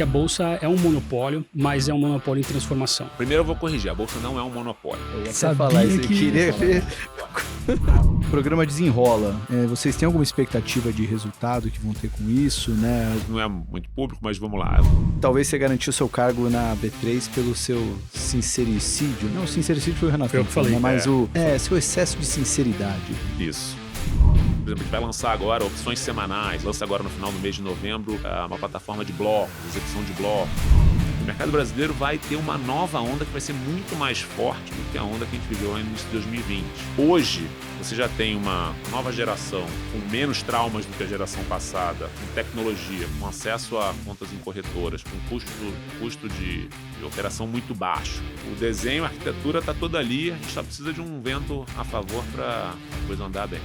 que a Bolsa é um monopólio, mas é um monopólio em transformação. Primeiro eu vou corrigir, a Bolsa não é um monopólio. Eu ia falar isso, eu queria ver. O programa desenrola. Vocês têm alguma expectativa de resultado que vão ter com isso, né? Não é muito público, mas vamos lá. Talvez você garantiu seu cargo na B3 pelo seu sincericídio. Não, o sincericídio foi o Renato. Eu que falei. Né? Mas seu excesso de sinceridade. Isso. Por exemplo, a gente vai lançar agora opções semanais, lança agora no final do mês de novembro uma plataforma de blocos, execução de blocos. O mercado brasileiro vai ter uma nova onda que vai ser muito mais forte do que a onda que a gente viveu no início de 2020. Hoje, você já tem uma nova geração com menos traumas do que a geração passada, com tecnologia, com acesso a contas em corretoras, com custo de operação muito baixo. O desenho, a arquitetura está toda ali, a gente só precisa de um vento a favor para a coisa andar bem.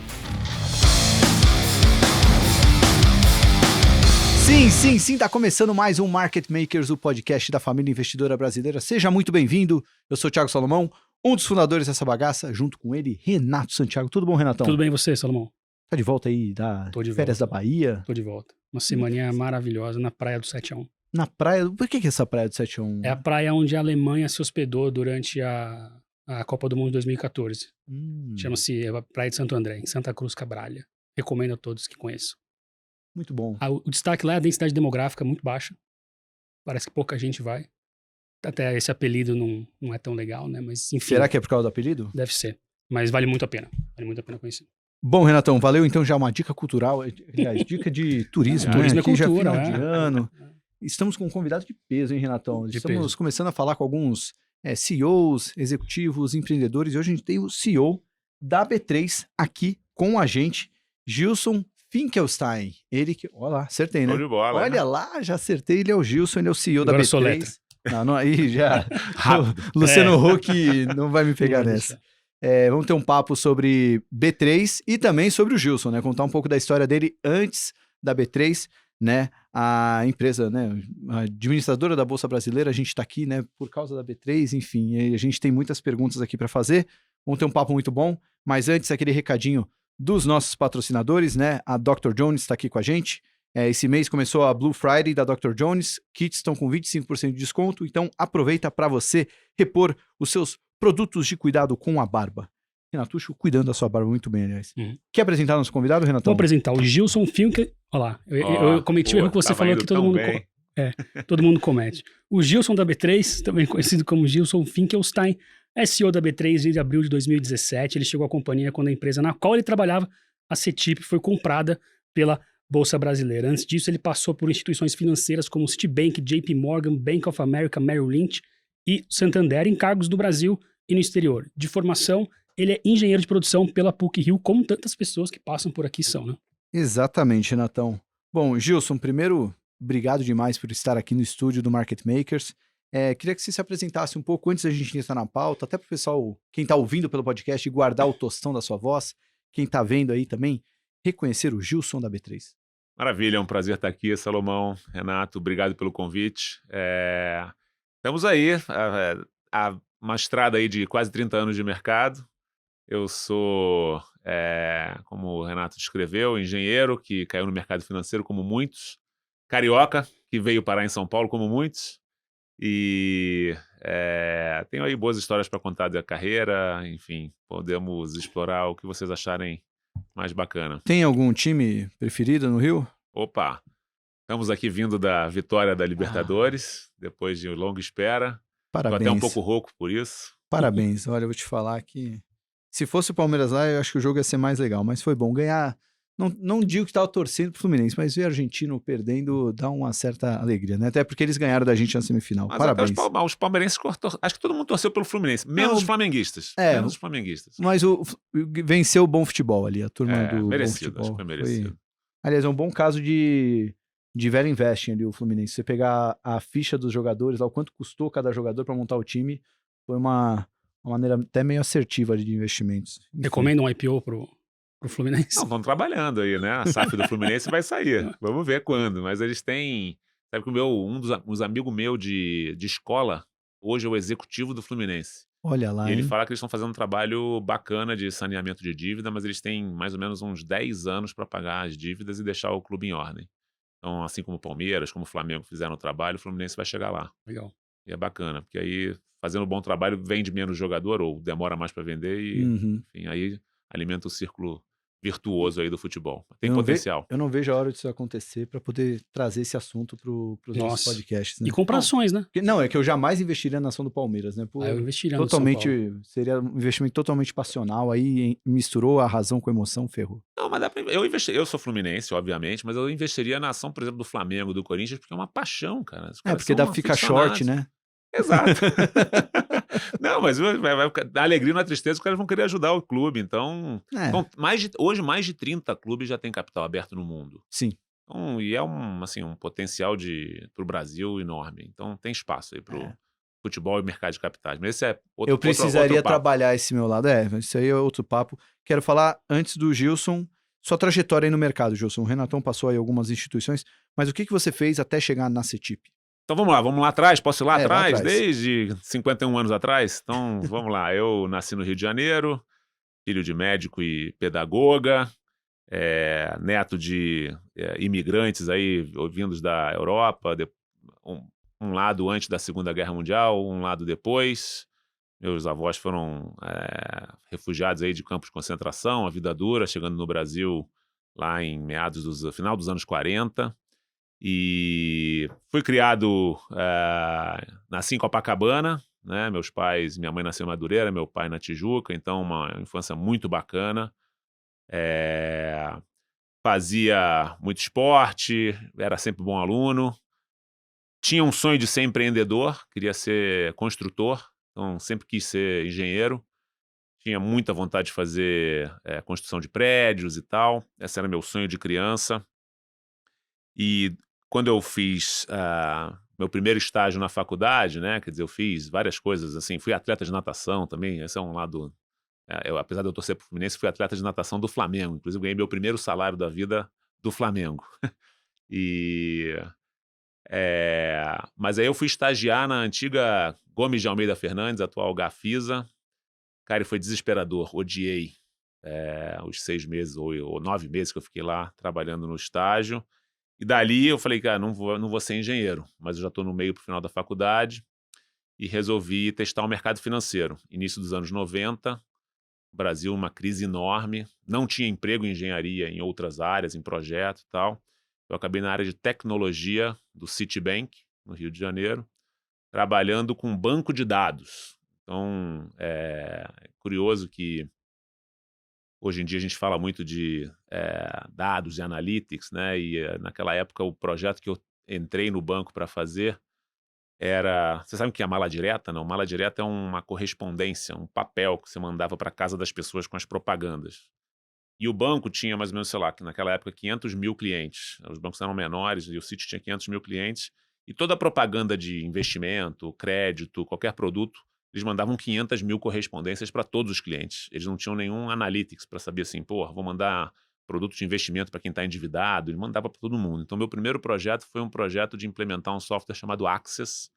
Sim, tá começando mais um Market Makers, o podcast da família investidora brasileira. Seja muito bem-vindo, eu sou o Thiago Salomão, um dos fundadores dessa bagaça, junto com ele, Renato Santiago. Tudo bom, Renatão? Tudo bem e você, Salomão? Tá de volta aí da férias da Bahia? Tô de volta. Uma semaninha maravilhosa na praia do 7-1. Na praia? Por que é essa praia do 7-1? É a praia onde a Alemanha se hospedou durante a Copa do Mundo de 2014. Chama-se a Praia de Santo André, em Santa Cruz Cabralha. Recomendo a todos que conheçam. Muito bom. O destaque lá é a densidade demográfica muito baixa. Parece que pouca gente vai. Até esse apelido não é tão legal, né? Mas enfim. Será que é por causa do apelido? Deve ser. Mas vale muito a pena. Vale muito a pena conhecer. Bom, Renatão, valeu então já uma dica cultural, aliás, dica de turismo, né? Turismo é Aqui cultura, já final de ano. Estamos com um convidado de peso, hein, Renatão? Estamos começando a falar com alguns CEOs, executivos, empreendedores, e hoje a gente tem o CEO da B3 aqui com a gente, Gilson Finkelstein. Ele que... Olha lá, acertei, né? Show de bola, Olha lá, já acertei. Ele é o Gilson, ele é o CEO Agora da eu sou B3. letra. Não, aí já... Luciano Huck não vai me pegar nessa. Vamos ter um papo sobre B3 e também sobre o Gilson, né? Contar um pouco da história dele antes da B3, né? A empresa, né? A administradora da Bolsa Brasileira, a gente está aqui, né? Por causa da B3, enfim. A gente tem muitas perguntas aqui para fazer. Vamos ter um papo muito bom. Mas antes, aquele recadinho dos nossos patrocinadores, né? A Dr. Jones está aqui com a gente. Esse mês começou a Blue Friday da Dr. Jones. Kits estão com 25% de desconto, então aproveita para você repor os seus produtos de cuidado com a barba. Renatucho cuidando da sua barba muito bem, aliás. Quer apresentar nosso convidado, Renatão? Vou apresentar o Gilson Finkel. Olha lá, eu cometi o erro que você falou que todo mundo... todo mundo comete. O Gilson da B3, também conhecido como Gilson Finkelstein, é CEO da B3 desde abril de 2017. Ele chegou à companhia quando a empresa na qual ele trabalhava, a CETIP, foi comprada pela Bolsa Brasileira. Antes disso, ele passou por instituições financeiras como Citibank, JP Morgan, Bank of America, Merrill Lynch e Santander, em cargos do Brasil e no exterior. De formação, ele é engenheiro de produção pela PUC-Rio, como tantas pessoas que passam por aqui são, né? Exatamente, Renatão. Bom, Gilson, primeiro, obrigado demais por estar aqui no estúdio do Market Makers. Queria que você se apresentasse um pouco antes da gente entrar na pauta, até para o pessoal, quem está ouvindo pelo podcast, guardar o tostão da sua voz, quem está vendo aí também, reconhecer o Gilson da B3. Maravilha, é um prazer estar aqui, Salomão, Renato, obrigado pelo convite. Estamos aí, uma estrada aí de quase 30 anos de mercado. Eu sou, como o Renato descreveu, engenheiro que caiu no mercado financeiro como muitos, carioca que veio parar em São Paulo como muitos, e tenho aí boas histórias para contar da carreira, enfim, podemos explorar o que vocês acharem mais bacana. Tem algum time preferido no Rio? Opa, estamos aqui vindo da vitória da Libertadores, depois de longa espera. Parabéns. Tô até um pouco rouco por isso. Parabéns, olha, eu vou te falar que se fosse o Palmeiras lá, eu acho que o jogo ia ser mais legal, mas foi bom ganhar. Não digo que estava torcendo pro Fluminense, mas ver o argentino perdendo dá uma certa alegria, né? Até porque eles ganharam da gente na semifinal. Mas parabéns. Os palmeirenses, acho que todo mundo torceu pelo Fluminense, menos os flamenguistas. Menos os flamenguistas. Mas venceu o bom futebol ali, a turma do merecido, bom futebol. Acho que foi merecido. Aliás, é um bom caso de velho investing ali, o Fluminense. Você pegar a ficha dos jogadores, lá, o quanto custou cada jogador para montar o time, foi uma maneira até meio assertiva ali de investimentos. Enfim. Recomendo um IPO pro Fluminense? Não, estão trabalhando aí, né? A SAF do Fluminense vai sair. Vamos ver quando. Mas eles têm... Sabe que um dos amigos meus de escola, hoje é o executivo do Fluminense. Olha lá, E ele hein? fala que eles estão fazendo um trabalho bacana de saneamento de dívida, mas eles têm mais ou menos uns 10 anos para pagar as dívidas e deixar o clube em ordem. Então, assim como o Palmeiras, como o Flamengo fizeram o trabalho, o Fluminense vai chegar lá. Legal. E é bacana, porque aí, fazendo um bom trabalho, vende menos jogador ou demora mais para vender e, enfim, aí alimenta o círculo virtuoso aí do futebol. Tem potencial. Eu não vejo a hora disso acontecer para poder trazer esse assunto para os nossos podcasts. Né? E comprar ações, né? Não, é que eu jamais investiria na ação do Palmeiras, né? Eu investiria totalmente, no São Paulo. seria um investimento totalmente passional, aí misturou a razão com a emoção, ferrou. Não, mas eu sou fluminense, obviamente, mas eu investiria na ação, por exemplo, do Flamengo, do Corinthians, porque é uma paixão, cara. Porque fica short, né? Exato. Não, mas na alegria e na tristeza os caras vão querer ajudar o clube. Então, hoje mais de 30 clubes já têm capital aberto no mundo. Sim. Então, e é um potencial para o Brasil enorme. Então, tem espaço aí para o futebol e mercado de capitais. Mas esse é outro Eu precisaria trabalhar esse meu lado. Isso aí é outro papo. Quero falar antes do Gilson, sua trajetória aí no mercado, Gilson. O Renatão passou aí algumas instituições, mas o que você fez até chegar na CETIP? Então vamos lá atrás, posso ir lá atrás? Desde 51 anos atrás? Então vamos lá, eu nasci no Rio de Janeiro, filho de médico e pedagoga, neto de imigrantes aí vindos da Europa, um lado antes da Segunda Guerra Mundial, um lado depois. Meus avós foram refugiados aí de campos de concentração, a vida dura, chegando no Brasil lá em final dos anos 40. E fui criado, nasci em Copacabana, né? Minha mãe nasceu em Madureira, meu pai na Tijuca, então uma infância muito bacana. Fazia muito esporte, era sempre bom aluno. Tinha um sonho de ser empreendedor, queria ser construtor, então sempre quis ser engenheiro. Tinha muita vontade de fazer construção de prédios e tal. Esse era meu sonho de criança. E quando eu fiz meu primeiro estágio na faculdade, né? Quer dizer, eu fiz várias coisas, assim, fui atleta de natação também, esse é um lado... apesar de eu torcer pro Fluminense, fui atleta de natação do Flamengo, inclusive ganhei meu primeiro salário da vida do Flamengo. Mas aí eu fui estagiar na antiga Gomes de Almeida Fernandes, atual Gafisa. Cara, e foi desesperador, odiei os 6 meses ou 9 meses que eu fiquei lá trabalhando no estágio. E dali eu falei, cara, não vou ser engenheiro, mas eu já estou no meio pro final da faculdade e resolvi testar o mercado financeiro. Início dos anos 90, Brasil, uma crise enorme, não tinha emprego em engenharia em outras áreas, em projeto e tal. Eu acabei na área de tecnologia do Citibank, no Rio de Janeiro, trabalhando com banco de dados. Então, é curioso que hoje em dia a gente fala muito de dados e analytics, né? E naquela época o projeto que eu entrei no banco para fazer era... Você sabe o que é mala direta? Não, mala direta é uma correspondência, um papel que você mandava para casa das pessoas com as propagandas. E o banco tinha mais ou menos, sei lá, naquela época 500 mil clientes. Os bancos eram menores e o Citi tinha 500 mil clientes. E toda a propaganda de investimento, crédito, qualquer produto, eles mandavam 500 mil correspondências para todos os clientes. Eles não tinham nenhum analytics para saber assim, vou mandar produto de investimento para quem está endividado. Ele mandava para todo mundo. Então, meu primeiro projeto foi um projeto de implementar um software chamado Access,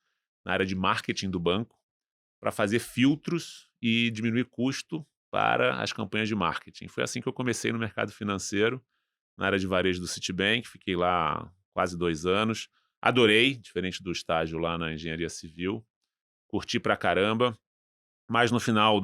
na área de marketing do banco, para fazer filtros e diminuir custo para as campanhas de marketing. Foi assim que eu comecei no mercado financeiro, na área de varejo do Citibank. Fiquei lá quase 2 anos. Adorei, diferente do estágio lá na engenharia civil. Curti pra caramba, mas no final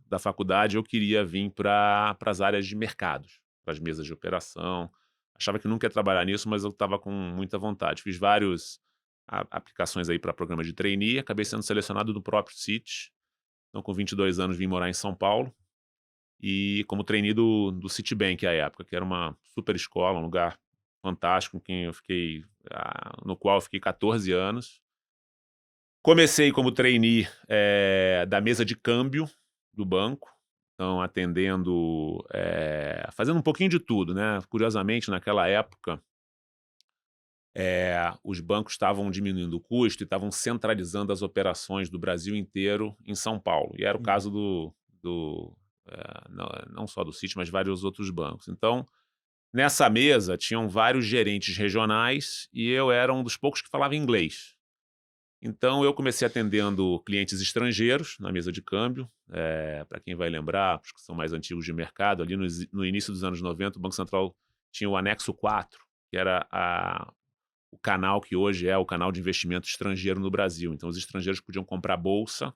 da faculdade eu queria vir para as áreas de mercados, para as mesas de operação. Achava que nunca ia trabalhar nisso, mas eu estava com muita vontade. Fiz várias aplicações aí para programa de trainee, acabei sendo selecionado no próprio Citi. Então, com 22 anos, vim morar em São Paulo e como trainee do Citibank à época, que era uma super escola, um lugar fantástico, no qual eu fiquei 14 anos. Comecei como trainee da mesa de câmbio do banco, então atendendo, fazendo um pouquinho de tudo, né? Curiosamente, naquela época, os bancos estavam diminuindo o custo e estavam centralizando as operações do Brasil inteiro em São Paulo. E era o caso não só do Citi, mas vários outros bancos. Então, nessa mesa, tinham vários gerentes regionais e eu era um dos poucos que falava inglês. Então, eu comecei atendendo clientes estrangeiros na mesa de câmbio. Para quem vai lembrar, os que são mais antigos de mercado, ali no início dos anos 90, o Banco Central tinha o anexo 4, que era o canal que hoje é o canal de investimento estrangeiro no Brasil. Então, os estrangeiros podiam comprar bolsa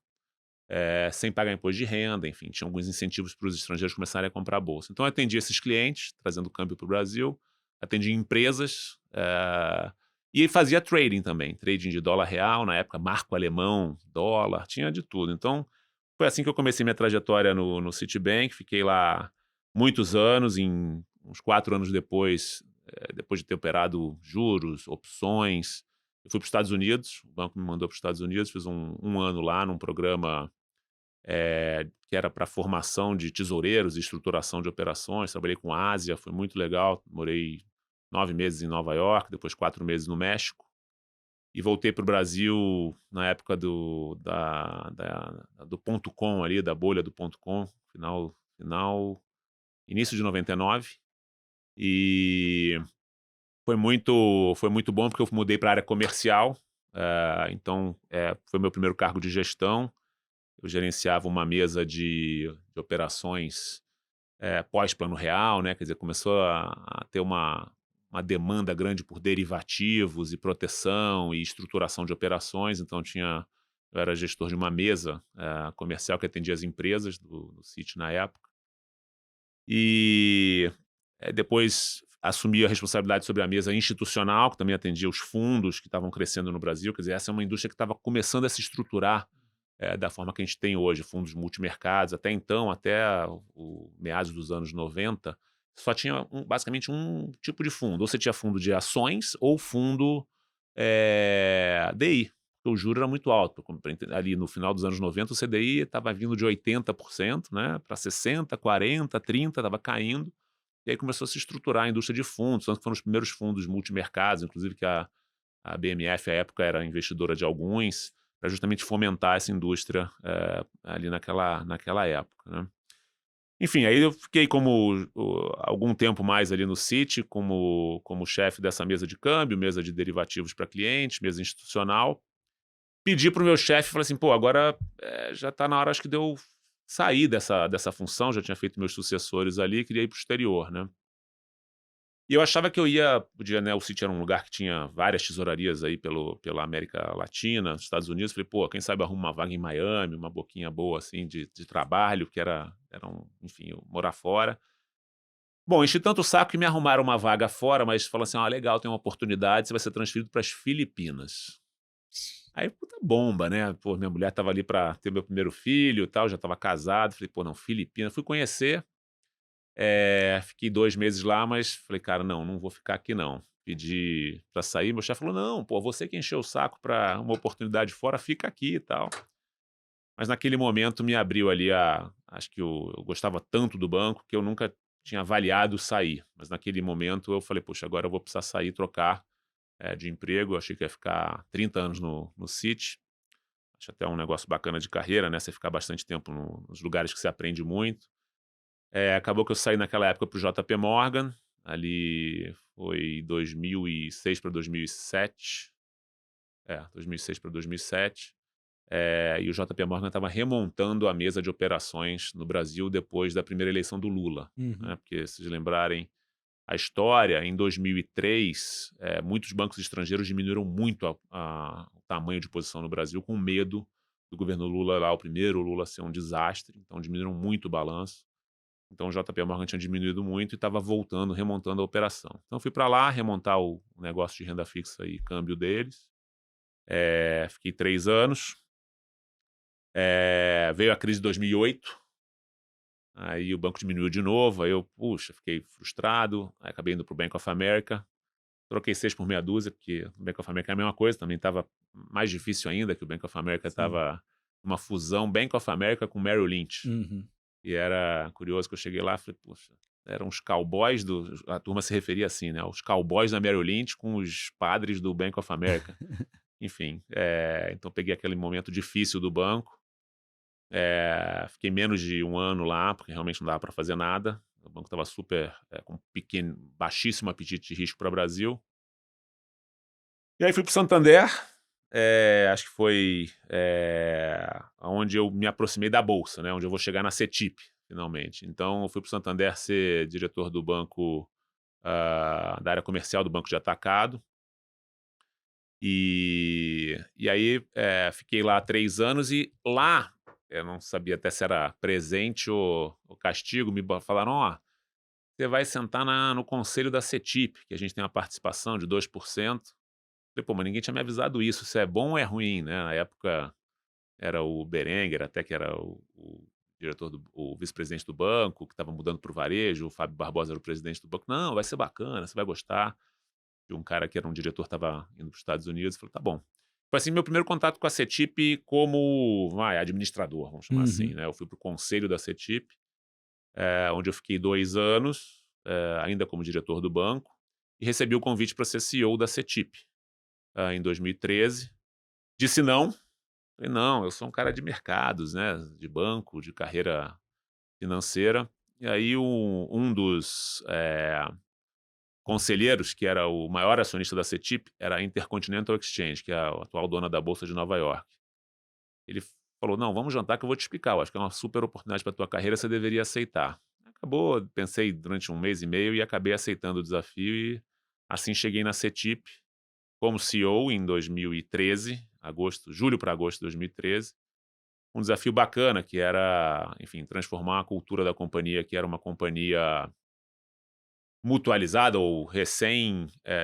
sem pagar imposto de renda, enfim, tinha alguns incentivos para os estrangeiros começarem a comprar bolsa. Então, eu atendi esses clientes, trazendo câmbio para o Brasil, atendi empresas e fazia trading também, trading de dólar real, na época marco alemão, dólar, tinha de tudo. Então, foi assim que eu comecei minha trajetória no Citibank, fiquei lá muitos anos, uns 4 anos depois de ter operado juros, opções, eu fui para os Estados Unidos, o banco me mandou para os Estados Unidos, fiz um ano lá num programa que era para formação de tesoureiros e estruturação de operações, trabalhei com a Ásia, foi muito legal, morei 9 meses em Nova York, depois 4 meses no México, e voltei para o Brasil na época do .com ali, da bolha do .com, início de 99, e foi muito bom porque eu mudei para a área comercial, então foi meu primeiro cargo de gestão, eu gerenciava uma mesa de operações pós-plano real, né? Quer dizer, começou a ter uma demanda grande por derivativos e proteção e estruturação de operações, então eu era gestor de uma mesa comercial que atendia as empresas do Citi na época. E depois assumi a responsabilidade sobre a mesa institucional, que também atendia os fundos que estavam crescendo no Brasil. Quer dizer, essa é uma indústria que estava começando a se estruturar da forma que a gente tem hoje, fundos multimercados. Até então, até o meados dos anos 90, só tinha basicamente um tipo de fundo. Ou você tinha fundo de ações ou fundo DI. O juro era muito alto. Ali no final dos anos 90, o CDI estava vindo de 80%, né, para 60%, 40%, 30%, estava caindo. E aí começou a se estruturar a indústria de fundos, tanto que foram os primeiros fundos multimercados, inclusive que a BMF, à época, era investidora de alguns, para justamente fomentar essa indústria ali naquela época, né? Enfim, aí eu fiquei algum tempo mais ali no Citi, como chefe dessa mesa de câmbio, mesa de derivativos para clientes, mesa institucional. Pedi para o meu chefe, falei assim, pô, agora já está na hora, acho que de eu sair dessa função, já tinha feito meus sucessores ali, queria ir para o exterior, né? E eu achava que né, o Citi era um lugar que tinha várias tesourarias aí pela América Latina, nos Estados Unidos. Falei, pô, quem sabe arruma uma vaga em Miami, uma boquinha boa, assim, de trabalho, que enfim, eu morar fora. Bom, enchi tanto o saco que me arrumaram uma vaga fora, mas falaram assim, legal, tem uma oportunidade, você vai ser transferido para as Filipinas. Aí, puta bomba, né? Pô, minha mulher tava ali para ter meu primeiro filho e tal, já tava casado. Falei, pô, não, Filipinas. Fui conhecer. Fiquei 2 meses lá, mas falei, cara, não vou ficar aqui não. Pedi pra sair, meu chefe falou, não, pô, você que encheu o saco pra uma oportunidade fora, fica aqui e tal. Mas naquele momento me abriu ali acho que eu gostava tanto do banco que eu nunca tinha avaliado sair. Mas naquele momento eu falei, poxa, agora eu vou precisar sair, trocar de emprego. Eu achei que ia ficar 30 anos no Citi. Acho até um negócio bacana de carreira, né? Você ficar bastante tempo nos lugares que você aprende muito. Acabou que eu saí naquela época para o JP Morgan, ali foi 2006 para 2007. 2006 para 2007. E o JP Morgan estava remontando a mesa de operações no Brasil depois da primeira eleição do Lula. Né? Porque, se vocês lembrarem a história, em 2003, muitos bancos estrangeiros diminuíram muito o tamanho de posição no Brasil com medo do governo Lula lá, o primeiro Lula ser um desastre. Então, diminuíram muito o balanço. Então o JP Morgan tinha diminuído muito e estava voltando, remontando a operação. Então fui para lá remontar o negócio de renda fixa e câmbio deles. Fiquei 3 anos. Veio a crise de 2008. Aí o banco diminuiu de novo. Aí eu, fiquei frustrado. Aí acabei indo para o Bank of America. Troquei 6 por meia dúzia, porque o Bank of America é a mesma coisa. Também estava mais difícil ainda, que o Bank of America estava uma fusão Bank of America com Merrill Lynch. E era curioso que eu cheguei lá e falei, poxa, eram os cowboys a turma se referia assim, né? Os cowboys da Merrill Lynch com os padres do Bank of America. Enfim, então peguei aquele momento difícil do banco. Fiquei menos de 1 ano lá, porque realmente não dava para fazer nada. O banco estava super, com baixíssimo apetite de risco para o Brasil. E aí fui para o Santander. Acho que foi onde eu me aproximei da Bolsa, né? Onde eu vou chegar na CETIP, finalmente. Então, eu fui para o Santander ser diretor do banco da área comercial do Banco de Atacado. E aí fiquei lá 3 anos e lá, eu não sabia até se era presente ou castigo, me falaram, ó, você vai sentar no conselho da CETIP, que a gente tem uma participação de 2%. Falei, pô, mas ninguém tinha me avisado isso é bom ou é ruim, né? Na época era o Berenguer, até que era o diretor, o vice-presidente do banco, que estava mudando para o varejo, o Fábio Barbosa era o presidente do banco. Não, vai ser bacana, você vai gostar. E um cara que era um diretor estava indo para os Estados Unidos, falou, tá bom. Foi assim, meu primeiro contato com a CETIP como administrador, vamos chamar assim, né? Eu fui para o conselho da CETIP, onde eu fiquei 2 anos, ainda como diretor do banco, e recebi o convite para ser CEO da CETIP em 2013. Disse não. Falei, não, eu sou um cara de mercados, né? De banco, de carreira financeira. E aí um dos conselheiros, que era o maior acionista da CETIP, era a Intercontinental Exchange, que é a atual dona da Bolsa de Nova York. Ele falou, não, vamos jantar que eu vou te explicar, eu acho que é uma super oportunidade para a tua carreira, você deveria aceitar. Acabou, pensei durante 1 mês e meio e acabei aceitando o desafio e assim cheguei na CETIP como CEO em 2013, julho para agosto de 2013. Um desafio bacana que era, enfim, transformar a cultura da companhia, que era uma companhia mutualizada ou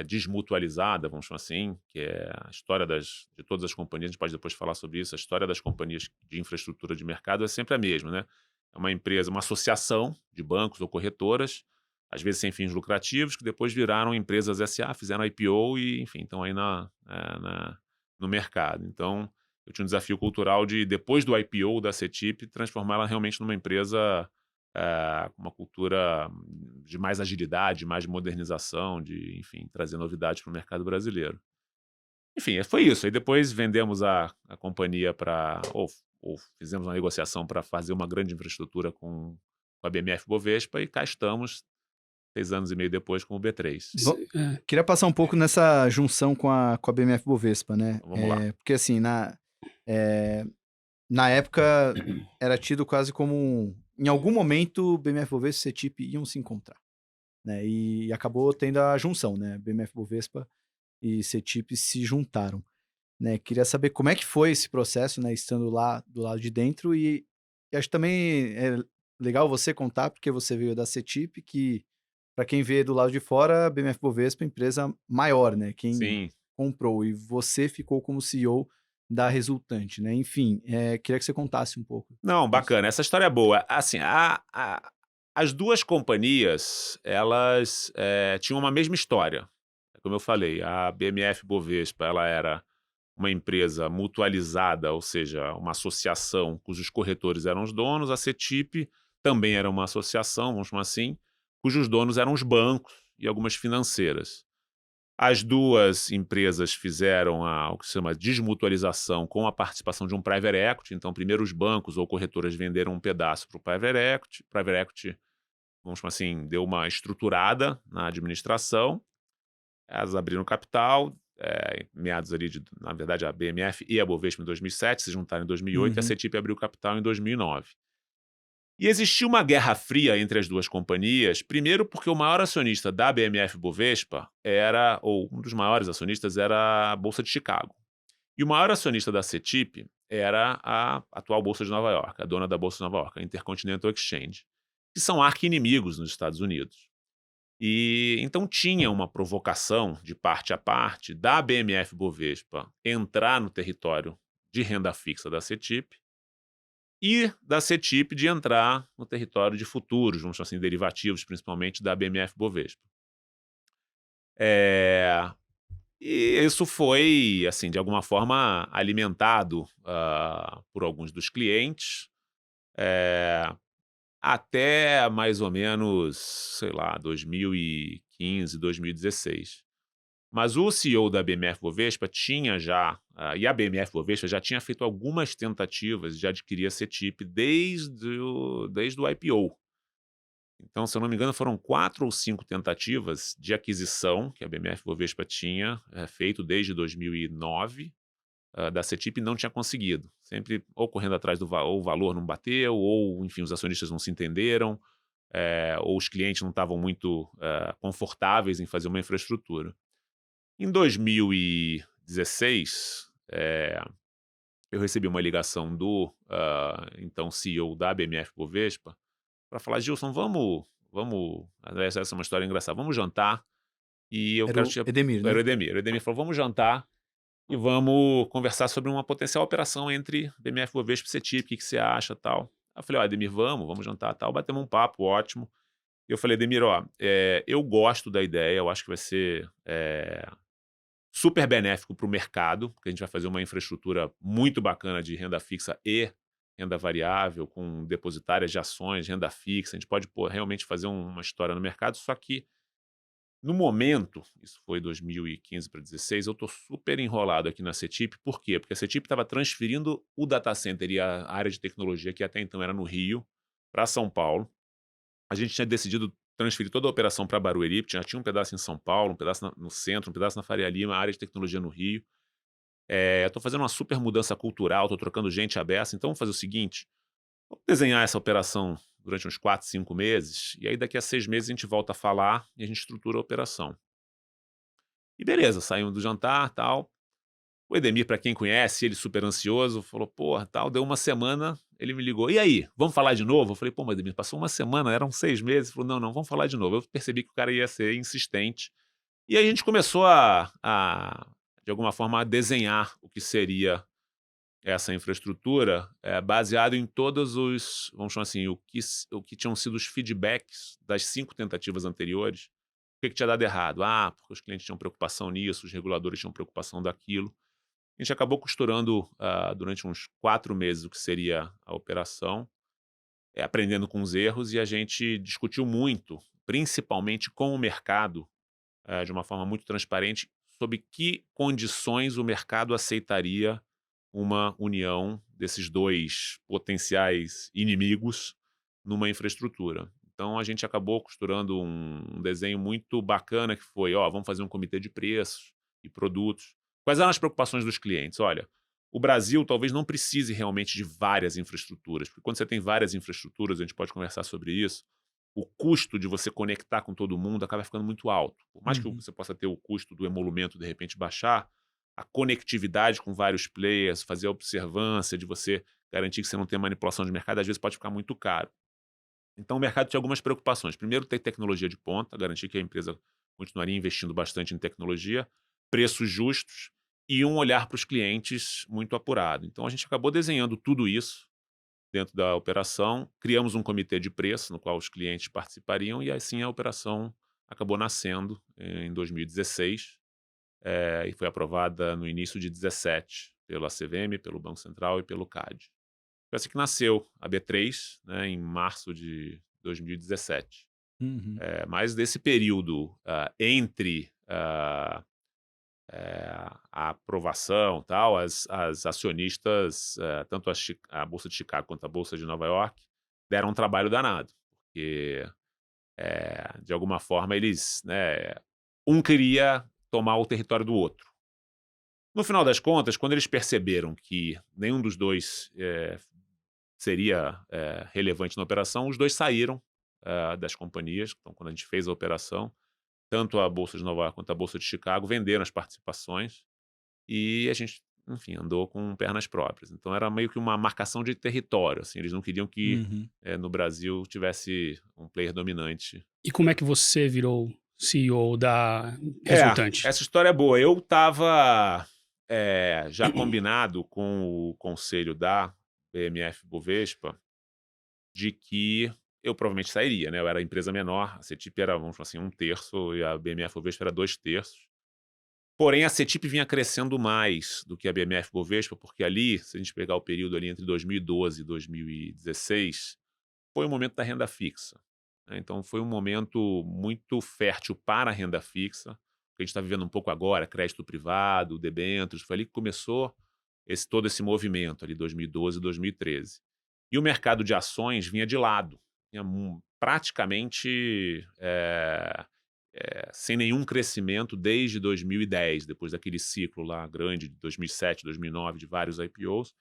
desmutualizada, vamos chamar assim, que é a história de todas as companhias, a gente pode depois falar sobre isso, a história das companhias de infraestrutura de mercado é sempre a mesma, né? É uma empresa, uma associação de bancos ou corretoras, às vezes sem fins lucrativos, que depois viraram empresas SA, fizeram IPO e, enfim, estão aí no mercado. Então, eu tinha um desafio cultural de, depois do IPO da CETIP, transformá-la realmente numa empresa com uma cultura de mais agilidade, mais modernização, de, enfim, trazer novidades para o mercado brasileiro. Enfim, foi isso. Aí depois vendemos a companhia ou fizemos uma negociação para fazer uma grande infraestrutura com a BMF Bovespa e cá estamos, 6 anos e meio depois, com o B3. Queria passar um pouco nessa junção com a BMF Bovespa, né? Então, vamos lá. Porque assim, na época era tido quase como em algum momento BMF Bovespa e CETIP iam se encontrar, né? E acabou tendo a junção, né? BMF Bovespa e CETIP se juntaram, né? Queria saber como é que foi esse processo, né? Estando lá do lado de dentro e acho que também é legal você contar, porque você veio da CETIP, que para quem vê do lado de fora, a BMF Bovespa é a empresa maior, né? Quem comprou e você ficou como CEO da resultante, né? Enfim, queria que você contasse um pouco. Não, bacana, essa história é boa. Assim, as duas companhias, elas tinham uma mesma história. Como eu falei, a BMF Bovespa, ela era uma empresa mutualizada, ou seja, uma associação cujos corretores eram os donos. A CETIP também era uma associação, vamos chamar assim, cujos donos eram os bancos e algumas financeiras. As duas empresas fizeram o que se chama desmutualização com a participação de um private equity. Então, primeiro os bancos ou corretoras venderam um pedaço para o private equity. Private equity, vamos chamar assim, deu uma estruturada na administração. Elas abriram capital, meados ali na verdade, a BMF e a Bovespa em 2007, se juntaram em 2008, e a CETIP abriu capital em 2009. E existiu uma guerra fria entre as duas companhias, primeiro porque o maior acionista da BMF Bovespa ou um dos maiores acionistas era a Bolsa de Chicago. E o maior acionista da CETIP era a atual Bolsa de Nova York, a dona da Bolsa de Nova York, a Intercontinental Exchange, que são arqui-inimigos nos Estados Unidos. E então tinha uma provocação de parte a parte da BMF Bovespa entrar no território de renda fixa da CETIP e da CETIP de entrar no território de futuros, vamos chamar assim, derivativos, principalmente da BMF Bovespa. E isso foi, assim, de alguma forma alimentado por alguns dos clientes, até mais ou menos, sei lá, 2015, 2016. Mas o CEO da BMF Bovespa tinha já, e a BMF Bovespa já tinha feito algumas tentativas de adquirir a CETIP desde o IPO. Então, se eu não me engano, foram 4 ou 5 tentativas de aquisição que a BMF Bovespa tinha feito desde 2009 da CETIP e não tinha conseguido. Sempre ou correndo atrás ou o valor não bateu, ou, enfim, os acionistas não se entenderam, ou os clientes não estavam muito confortáveis em fazer uma infraestrutura. Em 2016, eu recebi uma ligação do então CEO da BMF Bovespa para falar: Gilson, vamos, essa é uma história engraçada, vamos jantar. E eu Era o Edemir, né? Era o Edemir. O Edemir falou: vamos jantar e vamos conversar sobre uma potencial operação entre BMF Bovespa e CETIP, o que você acha, tal. Aí eu falei: ó, Edemir, vamos jantar, tal. Batemos um papo, ótimo. E eu falei: Edemir, ó, eu gosto da ideia, eu acho que vai ser super benéfico para o mercado, porque a gente vai fazer uma infraestrutura muito bacana de renda fixa e renda variável, com depositárias de ações, renda fixa. A gente pode realmente fazer uma história no mercado, só que no momento, isso foi 2015 para 2016, eu estou super enrolado aqui na CETIP. Por quê? Porque a CETIP estava transferindo o data center e a área de tecnologia, que até então era no Rio, para São Paulo. A gente tinha decidido transferir toda a operação para Barueri, já tinha um pedaço em São Paulo, um pedaço no centro, um pedaço na Faria Lima, a área de tecnologia no Rio. Estou fazendo uma super mudança cultural, estou trocando gente à beça, então vamos fazer o seguinte: vamos desenhar essa operação durante uns 4, 5 meses, e aí daqui a 6 meses a gente volta a falar e a gente estrutura a operação. E beleza, saímos do jantar, tal. O Edemir, para quem conhece, ele super ansioso, falou: porra, tal, deu uma semana, ele me ligou: e aí, vamos falar de novo? Eu falei: pô, mas Edemir, passou uma semana, eram 6 meses. Ele falou: não, vamos falar de novo. Eu percebi que o cara ia ser insistente. E aí a gente começou de alguma forma, a desenhar o que seria essa infraestrutura, baseado em todos os, vamos chamar assim, o que tinham sido os feedbacks das 5 tentativas anteriores. O que tinha dado errado? Porque os clientes tinham preocupação nisso, os reguladores tinham preocupação daquilo. A gente acabou costurando durante uns 4 meses o que seria a operação, aprendendo com os erros, e a gente discutiu muito, principalmente com o mercado, de uma forma muito transparente, sobre que condições o mercado aceitaria uma união desses 2 potenciais inimigos numa infraestrutura. Então a gente acabou costurando um desenho muito bacana, que foi: vamos fazer um comitê de preços e produtos. Quais eram as preocupações dos clientes? Olha, o Brasil talvez não precise realmente de várias infraestruturas, porque quando você tem várias infraestruturas, a gente pode conversar sobre isso, o custo de você conectar com todo mundo acaba ficando muito alto. Por mais que você possa ter o custo do emolumento de repente baixar, a conectividade com vários players, fazer a observância de você garantir que você não tem manipulação de mercado, às vezes pode ficar muito caro. Então o mercado tinha algumas preocupações. Primeiro, ter tecnologia de ponta, garantir que a empresa continuaria investindo bastante em tecnologia, preços justos e um olhar para os clientes muito apurado. Então a gente acabou desenhando tudo isso dentro da operação, criamos um comitê de preço no qual os clientes participariam, e assim a operação acabou nascendo em 2016, e foi aprovada no início de 2017 pela CVM, pelo Banco Central e pelo CAD. Foi assim que nasceu a B3, né, em março de 2017. Mas desse período entre a aprovação, tal, as acionistas, tanto a Bolsa de Chicago quanto a Bolsa de Nova York, deram um trabalho danado, porque de alguma forma eles, né, um queria tomar o território do outro. No final das contas, quando eles perceberam que nenhum dos dois seria relevante na operação, os dois saíram das companhias. Então, quando a gente fez a operação, tanto a Bolsa de Nova York quanto a Bolsa de Chicago venderam as participações, e a gente, enfim, andou com pernas próprias. Então era meio que uma marcação de território, assim, eles não queriam que no Brasil tivesse um player dominante. E como é que você virou CEO da resultante? Essa história é boa. Eu estava já combinado com o conselho da BMF Bovespa de que eu provavelmente sairia, né? Eu era a empresa menor, a CETIP era, vamos falar assim, 1/3 e a BMF Bovespa era 2/3. Porém, a CETIP vinha crescendo mais do que a BMF Bovespa, porque ali, se a gente pegar o período ali entre 2012 e 2016, foi o momento da renda fixa, né? Então foi um momento muito fértil para a renda fixa, que a gente está vivendo um pouco agora, crédito privado, debêntures, foi ali que começou todo esse movimento, ali 2012 e 2013. E o mercado de ações vinha de lado, vinha praticamente sem nenhum crescimento desde 2010, depois daquele ciclo lá grande de 2007, 2009, de vários IPOs.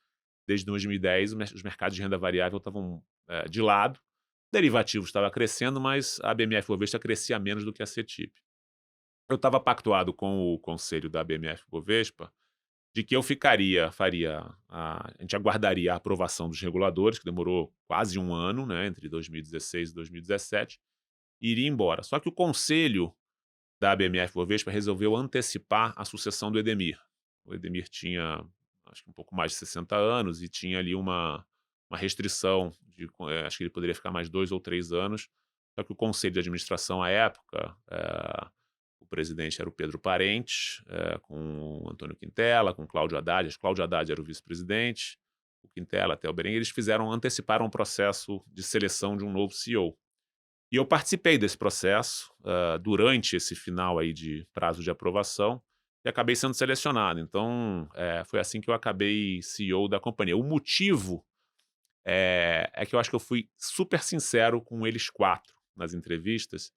Desde 2010, os mercados de renda variável estavam de lado, Derivativos estava crescendo, mas a BMF Bovespa crescia menos do que a CETIP. Eu estava pactuado com o conselho da BMF Bovespa de que eu a gente aguardaria a aprovação dos reguladores, que demorou quase um ano, né, entre 2016 e 2017, e iria embora. Só que o conselho da BMF Bovespa resolveu antecipar a sucessão do Edemir. O Edemir tinha, acho que um pouco mais de 60 anos e tinha ali uma restrição, acho que ele poderia ficar mais 2 ou 3 anos, só que o conselho de administração à época, o presidente era o Pedro Parente, com o Antônio Quintela, com o Cláudio Haddad, acho que Cláudio Haddad era o vice-presidente, o Quintela até o Berenguer, eles anteciparam um processo de seleção de um novo CEO. E eu participei desse processo durante esse final aí de prazo de aprovação e acabei sendo selecionado. Então, foi assim que eu acabei CEO da companhia. O motivo é que eu acho que eu fui super sincero com eles 4 nas entrevistas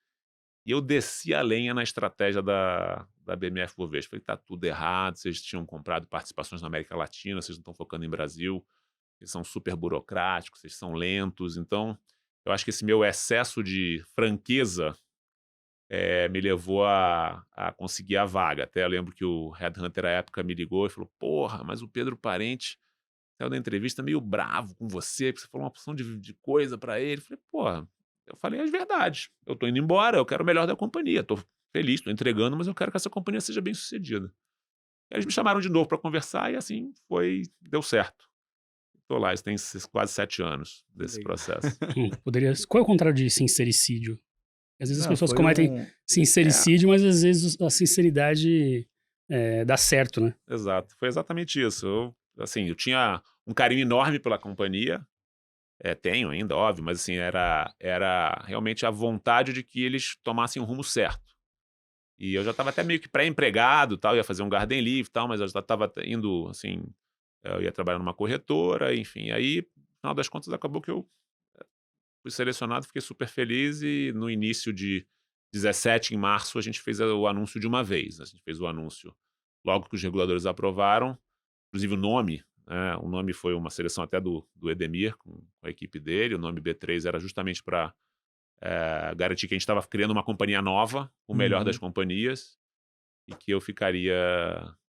e eu desci a lenha na estratégia da BMF Bovespa. Falei, tá tudo errado, vocês tinham comprado participações na América Latina, vocês não estão focando em Brasil, vocês são super burocráticos, vocês são lentos, então... Eu acho que esse meu excesso de franqueza me levou a conseguir a vaga. Até eu lembro que o Headhunter, à época, me ligou e falou, porra, mas o Pedro Parente saiu da entrevista meio bravo com você, porque você falou uma porção de coisa para ele. Eu falei, porra, eu falei as verdades. Eu tô indo embora, eu quero o melhor da companhia. Tô feliz, tô entregando, mas eu quero que essa companhia seja bem sucedida. E eles me chamaram de novo para conversar e assim deu certo. Estou lá, isso tem quase 7 anos desse processo. Qual é o contrário de sincericídio? Às vezes as pessoas cometem sincericídio, mas às vezes a sinceridade dá certo, né? Exato, foi exatamente isso. Eu tinha um carinho enorme pela companhia, tenho ainda, óbvio, mas assim, era realmente a vontade de que eles tomassem o rumo certo. E eu já estava até meio que pré-empregado, tal, ia fazer um garden leave, tal, mas eu já estava indo, assim, eu ia trabalhar numa corretora, enfim. Aí, no final das contas, acabou que eu fui selecionado, fiquei super feliz e no início de 17, em março, a gente fez o anúncio de uma vez. A gente fez o anúncio logo que os reguladores aprovaram, inclusive o nome foi uma seleção até do Edemir, com a equipe dele, o nome B3 era justamente para garantir que a gente estava criando uma companhia nova, o melhor das companhias, e que eu ficaria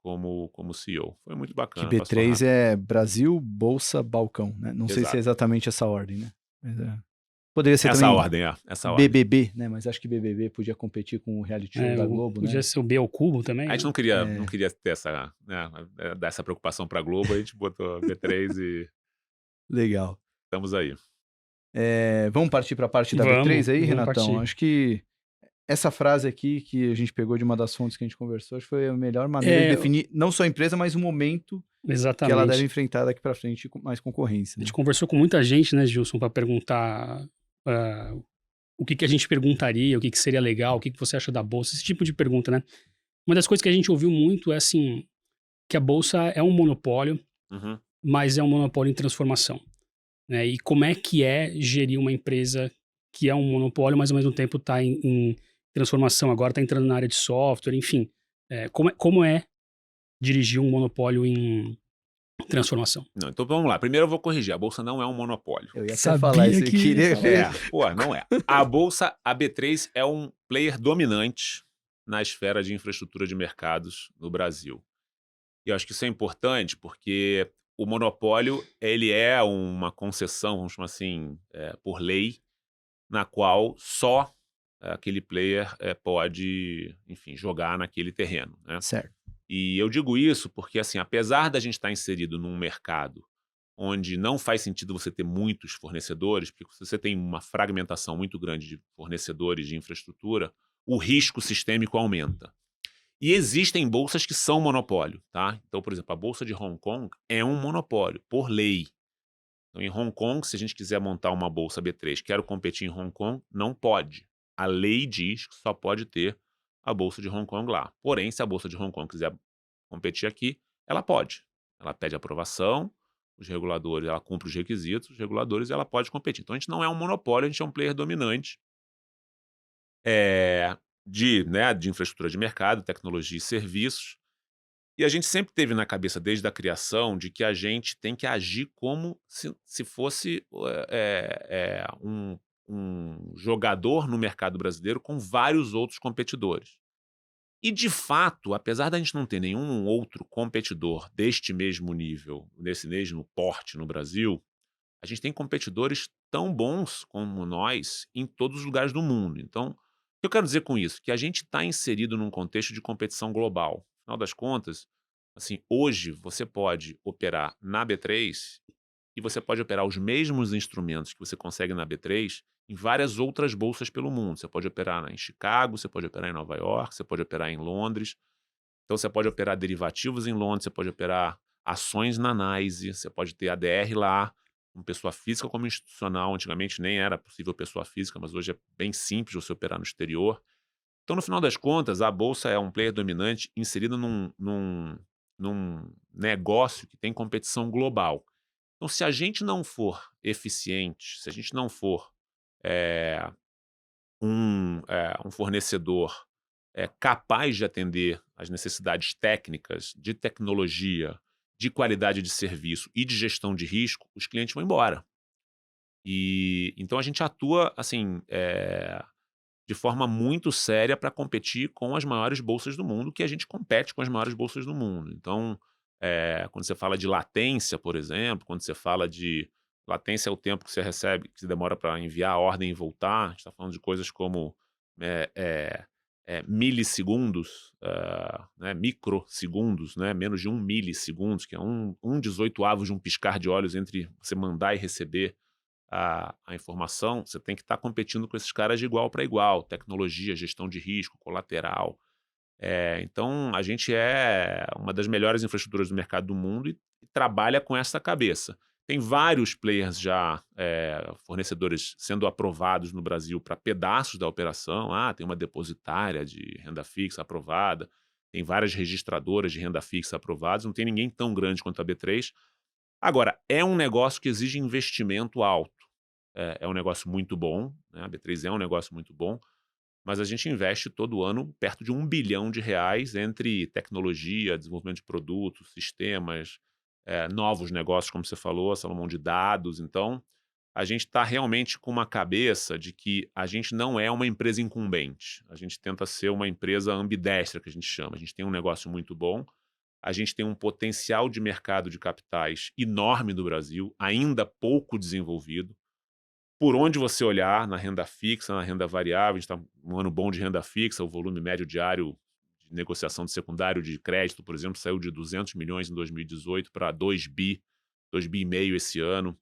como CEO. Foi muito bacana. Que B3 é Brasil, Bolsa, Balcão, né? Não sei se é exatamente essa ordem, né? Mas poderia ser essa também ordem, essa ordem. BBB, né? Mas acho que BBB podia competir com o reality show da Globo, podia ser o B ao cubo também. A gente não queria ter dar essa preocupação para a Globo, a gente botou B3 e... Legal. Estamos aí. Vamos partir para a parte da B3 aí, Renatão? Acho que essa frase aqui, que a gente pegou de uma das fontes que a gente conversou, acho que foi a melhor maneira de definir não só a empresa, mas o momento que ela deve enfrentar daqui para frente com mais concorrência. Né? A gente conversou com muita gente, né, Gilson, para perguntar o que a gente perguntaria, o que seria legal, o que você acha da Bolsa, esse tipo de pergunta, né? Uma das coisas que a gente ouviu muito é, assim, que a Bolsa é um monopólio, mas é um monopólio em transformação. Né? E como é que gerir uma empresa que é um monopólio, mas ao mesmo tempo está em transformação, agora está entrando na área de software, enfim. Como é dirigir um monopólio em transformação? Não, então vamos lá. Primeiro eu vou corrigir. A Bolsa não é um monopólio. Eu ia até falar isso. Não é. A Bolsa, a B3, é um player dominante na esfera de infraestrutura de mercados no Brasil. E eu acho que isso é importante porque o monopólio, ele é uma concessão, vamos chamar assim, por lei, na qual só aquele player pode, enfim, jogar naquele terreno, né? Certo. E eu digo isso porque, assim, apesar da gente estar inserido num mercado onde não faz sentido você ter muitos fornecedores, porque se você tem uma fragmentação muito grande de fornecedores de infraestrutura, o risco sistêmico aumenta. E existem bolsas que são monopólio, tá? Então, por exemplo, a Bolsa de Hong Kong é um monopólio, por lei. Então, em Hong Kong, se a gente quiser montar uma Bolsa B3, quero competir em Hong Kong, não pode. A lei diz que só pode ter a Bolsa de Hong Kong lá. Porém, se a Bolsa de Hong Kong quiser competir aqui, ela pode. Ela pede aprovação, os reguladores, ela cumpre os requisitos, os reguladores, ela pode competir. Então, a gente não é um monopólio, a gente é um player dominante de infraestrutura de mercado, tecnologia e serviços. E a gente sempre teve na cabeça, desde a criação, de que a gente tem que agir como se fosse um um jogador no mercado brasileiro com vários outros competidores. E, de fato, apesar da gente não ter nenhum outro competidor deste mesmo nível, desse mesmo porte no Brasil, a gente tem competidores tão bons como nós em todos os lugares do mundo. Então, o que eu quero dizer com isso? Que a gente está inserido num contexto de competição global. Afinal das contas, assim, hoje você pode operar na B3 e você pode operar os mesmos instrumentos que você consegue na B3 em várias outras bolsas pelo mundo. Você pode operar em Chicago, você pode operar em Nova York, você pode operar em Londres. Então você pode operar derivativos em Londres, você pode operar ações na NYSE, você pode ter ADR lá, com pessoa física como institucional. Antigamente nem era possível pessoa física, mas hoje é bem simples você operar no exterior. Então, no final das contas, a Bolsa é um player dominante inserido num negócio que tem competição global. Então, se a gente não for eficiente, se a gente não for eh, um fornecedor capaz de atender às necessidades técnicas, de tecnologia, de qualidade de serviço e de gestão de risco, os clientes vão embora. E então a gente atua assim de forma muito séria para competir com as maiores bolsas do mundo, que a gente compete com as maiores bolsas do mundo. Então, quando você fala de latência, por exemplo, quando você fala de latência é o tempo que você recebe, que demora para enviar a ordem e voltar, a gente está falando de coisas como milissegundos, né, microsegundos, né, menos de 1 milissegundos, que é um 18º de um piscar de olhos entre você mandar e receber a informação. Você tem que estar competindo com esses caras de igual para igual, tecnologia, gestão de risco, colateral. Então, a gente é uma das melhores infraestruturas do mercado do mundo e trabalha com essa cabeça. Tem vários players já, fornecedores sendo aprovados no Brasil para pedaços da operação. Tem uma depositária de renda fixa aprovada, tem várias registradoras de renda fixa aprovadas, não tem ninguém tão grande quanto a B3. Agora, é um negócio que exige investimento alto. É um negócio muito bom, né? A B3 é um negócio muito bom, mas a gente investe todo ano perto de R$ 1 bilhão entre tecnologia, desenvolvimento de produtos, sistemas, novos negócios, como você falou, Salomão, de dados. Então, a gente está realmente com uma cabeça de que a gente não é uma empresa incumbente. A gente tenta ser uma empresa ambidestra, que a gente chama. A gente tem um negócio muito bom, a gente tem um potencial de mercado de capitais enorme do Brasil, ainda pouco desenvolvido. Por onde você olhar, na renda fixa, na renda variável, a gente está num ano bom de renda fixa, o volume médio diário de negociação de secundário de crédito, por exemplo, saiu de 200 milhões em 2018 para 2 bi, 2 bi e meio esse ano.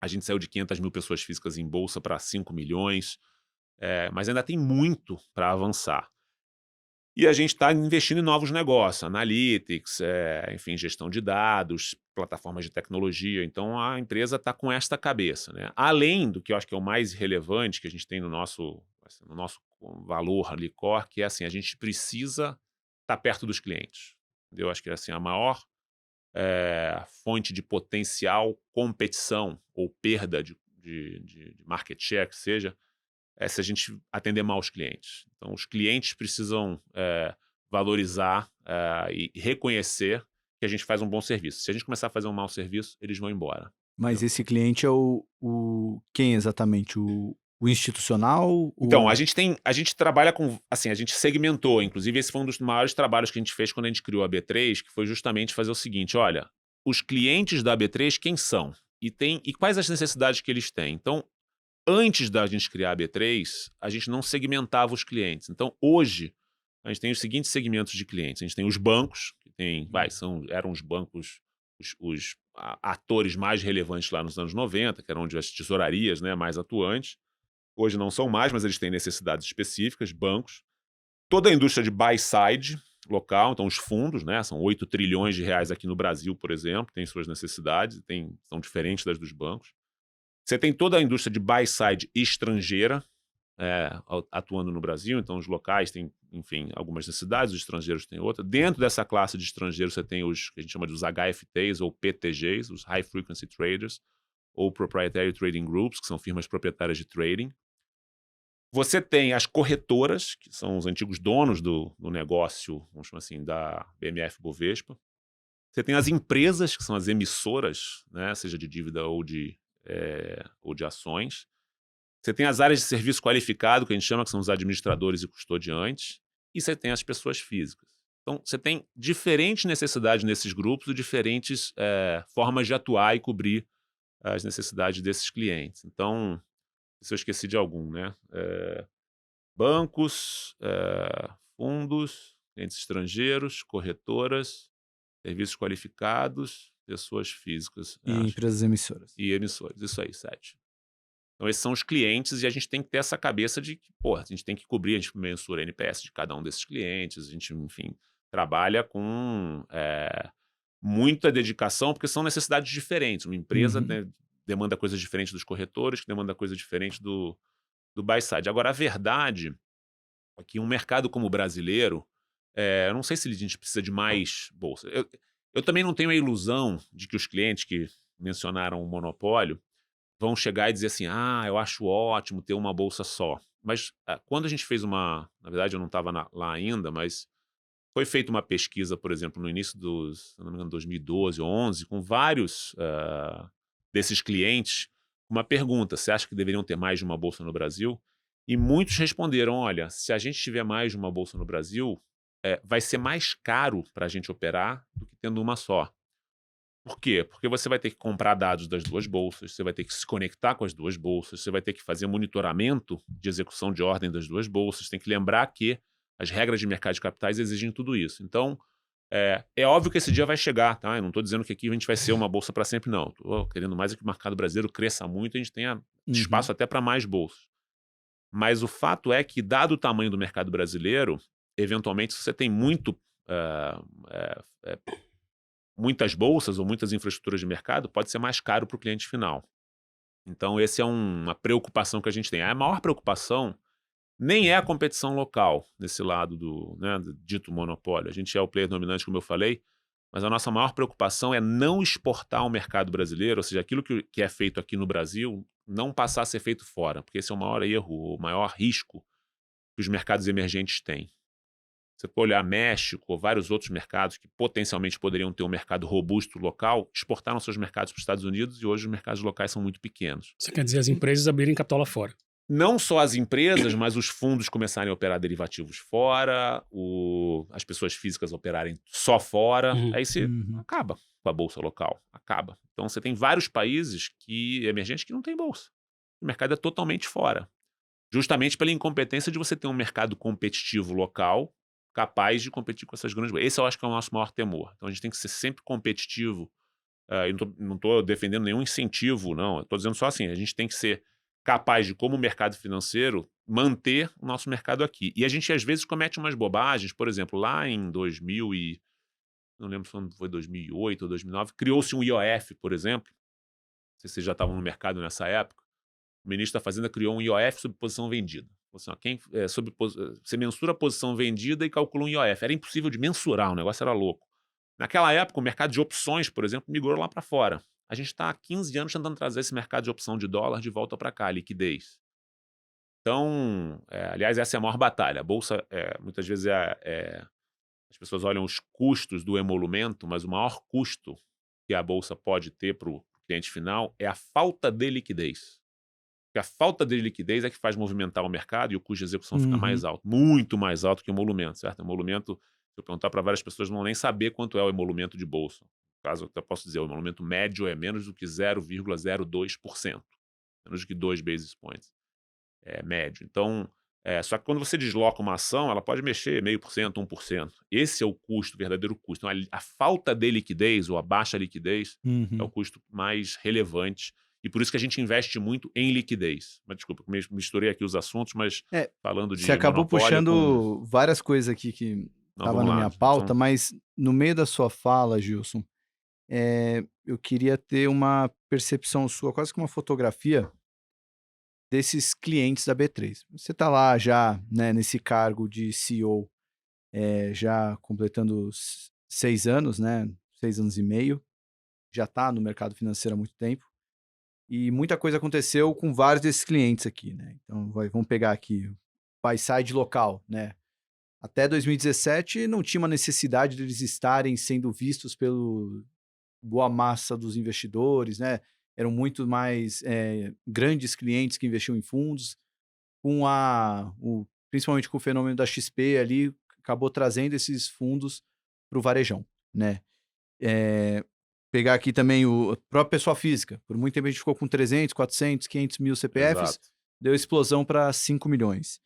A gente saiu de 500 mil pessoas físicas em bolsa para 5 milhões, mas ainda tem muito para avançar. E a gente está investindo em novos negócios, analytics, enfim, gestão de dados, plataformas de tecnologia. Então, a empresa está com esta cabeça, né? Além do que eu acho que é o mais relevante que a gente tem no nosso valor ali core, que é assim, a gente precisa estar perto dos clientes. Eu acho que é assim, a maior fonte de potencial competição ou perda de market share, que seja, se a gente atender mal os clientes. Então, os clientes precisam valorizar e reconhecer que a gente faz um bom serviço. Se a gente começar a fazer um mau serviço, eles vão embora. Mas esse cliente é quem exatamente? O institucional? Então, a gente trabalha com, assim, a gente segmentou, inclusive esse foi um dos maiores trabalhos que a gente fez quando a gente criou a B3, que foi justamente fazer o seguinte: olha, os clientes da B3 quem são? E quais as necessidades que eles têm? Então, antes da gente criar a B3, a gente não segmentava os clientes. Então, hoje, a gente tem os seguintes segmentos de clientes. A gente tem os bancos, que eram os bancos, os atores mais relevantes lá nos anos 90, que eram onde as tesourarias, né, mais atuantes. Hoje não são mais, mas eles têm necessidades específicas, bancos. Toda a indústria de buy-side local, então os fundos, né, são 8 trilhões de reais aqui no Brasil, por exemplo, têm suas necessidades, são diferentes das dos bancos. Você tem toda a indústria de buy-side estrangeira atuando no Brasil, então os locais têm, enfim, algumas necessidades, os estrangeiros têm outra. Dentro dessa classe de estrangeiros você tem os que a gente chama de os HFTs ou PTGs, os High Frequency Traders, ou Proprietary Trading Groups, que são firmas proprietárias de trading. Você tem as corretoras, que são os antigos donos do negócio, vamos chamar assim, da BMF Bovespa. Você tem as empresas, que são as emissoras, né, seja de dívida ou de ações. Você tem as áreas de serviço qualificado, que a gente chama, que são os administradores e custodiantes, e você tem as pessoas físicas. Então, você tem diferentes necessidades nesses grupos e diferentes formas de atuar e cobrir as necessidades desses clientes. Então, se eu esqueci de algum, né? Bancos, fundos, clientes estrangeiros, corretoras, serviços qualificados, pessoas físicas. E empresas emissoras. E emissores, isso aí, 7. Então, esses são os clientes e a gente tem que ter essa cabeça de que, a gente tem que cobrir, a gente mensura NPS de cada um desses clientes, a gente, enfim, trabalha com muita dedicação, porque são necessidades diferentes. Uma empresa demanda coisas diferentes dos corretores, que demanda coisas diferentes do buy side. Agora, a verdade é que um mercado como o brasileiro, eu não sei se a gente precisa de mais bolsa. Eu também não tenho a ilusão de que os clientes que mencionaram o monopólio vão chegar e dizer assim, eu acho ótimo ter uma bolsa só. Mas quando a gente fez na verdade eu não estava lá ainda, mas foi feita uma pesquisa, por exemplo, no início se não me engano, 2012 ou 2011, com vários desses clientes, uma pergunta, você acha que deveriam ter mais de uma bolsa no Brasil? E muitos responderam, olha, se a gente tiver mais de uma bolsa no Brasil, vai ser mais caro para a gente operar do que tendo uma só. Por quê? Porque você vai ter que comprar dados das duas bolsas, você vai ter que se conectar com as duas bolsas, você vai ter que fazer monitoramento de execução de ordem das duas bolsas, tem que lembrar que as regras de mercado de capitais exigem tudo isso. Então, é óbvio que esse dia vai chegar, tá? Eu não estou dizendo que aqui a gente vai ser uma bolsa para sempre, não. Estou querendo mais que o mercado brasileiro cresça muito e a gente tenha espaço até para mais bolsas. Mas o fato é que, dado o tamanho do mercado brasileiro, eventualmente, se você tem muitas bolsas ou muitas infraestruturas de mercado, pode ser mais caro para o cliente final. Então, essa é uma preocupação que a gente tem. A maior preocupação nem é a competição local, nesse lado do dito monopólio. A gente é o player dominante, como eu falei, mas a nossa maior preocupação é não exportar ao mercado brasileiro, ou seja, aquilo que é feito aqui no Brasil, não passar a ser feito fora, porque esse é o maior erro, o maior risco que os mercados emergentes têm. Você pode olhar México ou vários outros mercados que potencialmente poderiam ter um mercado robusto local, exportaram seus mercados para os Estados Unidos e hoje os mercados locais são muito pequenos. Você quer dizer as empresas abrirem capital lá fora? Não só as empresas, mas os fundos começarem a operar derivativos fora, as pessoas físicas operarem só fora, aí você acaba com a bolsa local, acaba. Então você tem vários países emergentes que não têm bolsa. O mercado é totalmente fora. Justamente pela incompetência de você ter um mercado competitivo local capaz de competir com essas grandes bolsas. Esse eu acho que é o nosso maior temor. Então a gente tem que ser sempre competitivo. Eu não estou defendendo nenhum incentivo, não. Estou dizendo só assim, a gente tem que ser capaz de, como mercado financeiro, manter o nosso mercado aqui. E a gente, às vezes, comete umas bobagens. Por exemplo, lá em 2000 não lembro se foi 2008 ou 2009, criou-se um IOF, por exemplo. Não sei se vocês já estavam no mercado nessa época. O ministro da Fazenda criou um IOF sobre posição vendida. Assim, você mensura a posição vendida e calcula um IOF. Era impossível de mensurar, o negócio era louco. Naquela época, o mercado de opções, por exemplo, migrou lá para fora. A gente está há 15 anos tentando trazer esse mercado de opção de dólar de volta para cá, liquidez. Então, aliás, essa é a maior batalha. A bolsa, muitas vezes, as pessoas olham os custos do emolumento, mas o maior custo que a bolsa pode ter para o cliente final é a falta de liquidez. Porque a falta de liquidez é que faz movimentar o mercado e o custo de execução fica mais alto, muito mais alto que o emolumento, certo? O emolumento, se eu perguntar para várias pessoas, não vão nem saber quanto é o emolumento de bolsa. No caso, eu até posso dizer, o emolumento médio é menos do que 0,02%, menos do que 2 basis points. É médio. Então, só que quando você desloca uma ação, ela pode mexer 0,5%, 1%. Esse é o custo, o verdadeiro custo. Então, a falta de liquidez ou a baixa liquidez é o custo mais relevante. E por isso que a gente investe muito em liquidez. Mas desculpa, misturei aqui os assuntos, mas falando de você acabou puxando várias coisas aqui que estavam na minha pauta, então, mas no meio da sua fala, Gilson, eu queria ter uma percepção sua, quase que uma fotografia desses clientes da B3. Você está lá já, né, nesse cargo de CEO, já completando 6 anos, né, 6 anos e meio, já está no mercado financeiro há muito tempo. E muita coisa aconteceu com vários desses clientes aqui, né? Então, vamos pegar aqui o buy-side local, né? Até 2017 não tinha uma necessidade deles estarem sendo vistos pela boa massa dos investidores, né? eram muito mais grandes clientes que investiam em fundos, principalmente com o fenômeno da XP ali, acabou trazendo esses fundos para o varejão, né? Pegar aqui também a própria pessoa física. Por muito tempo a gente ficou com 300, 400, 500 mil CPFs, Exato. deu explosão para 5 milhões.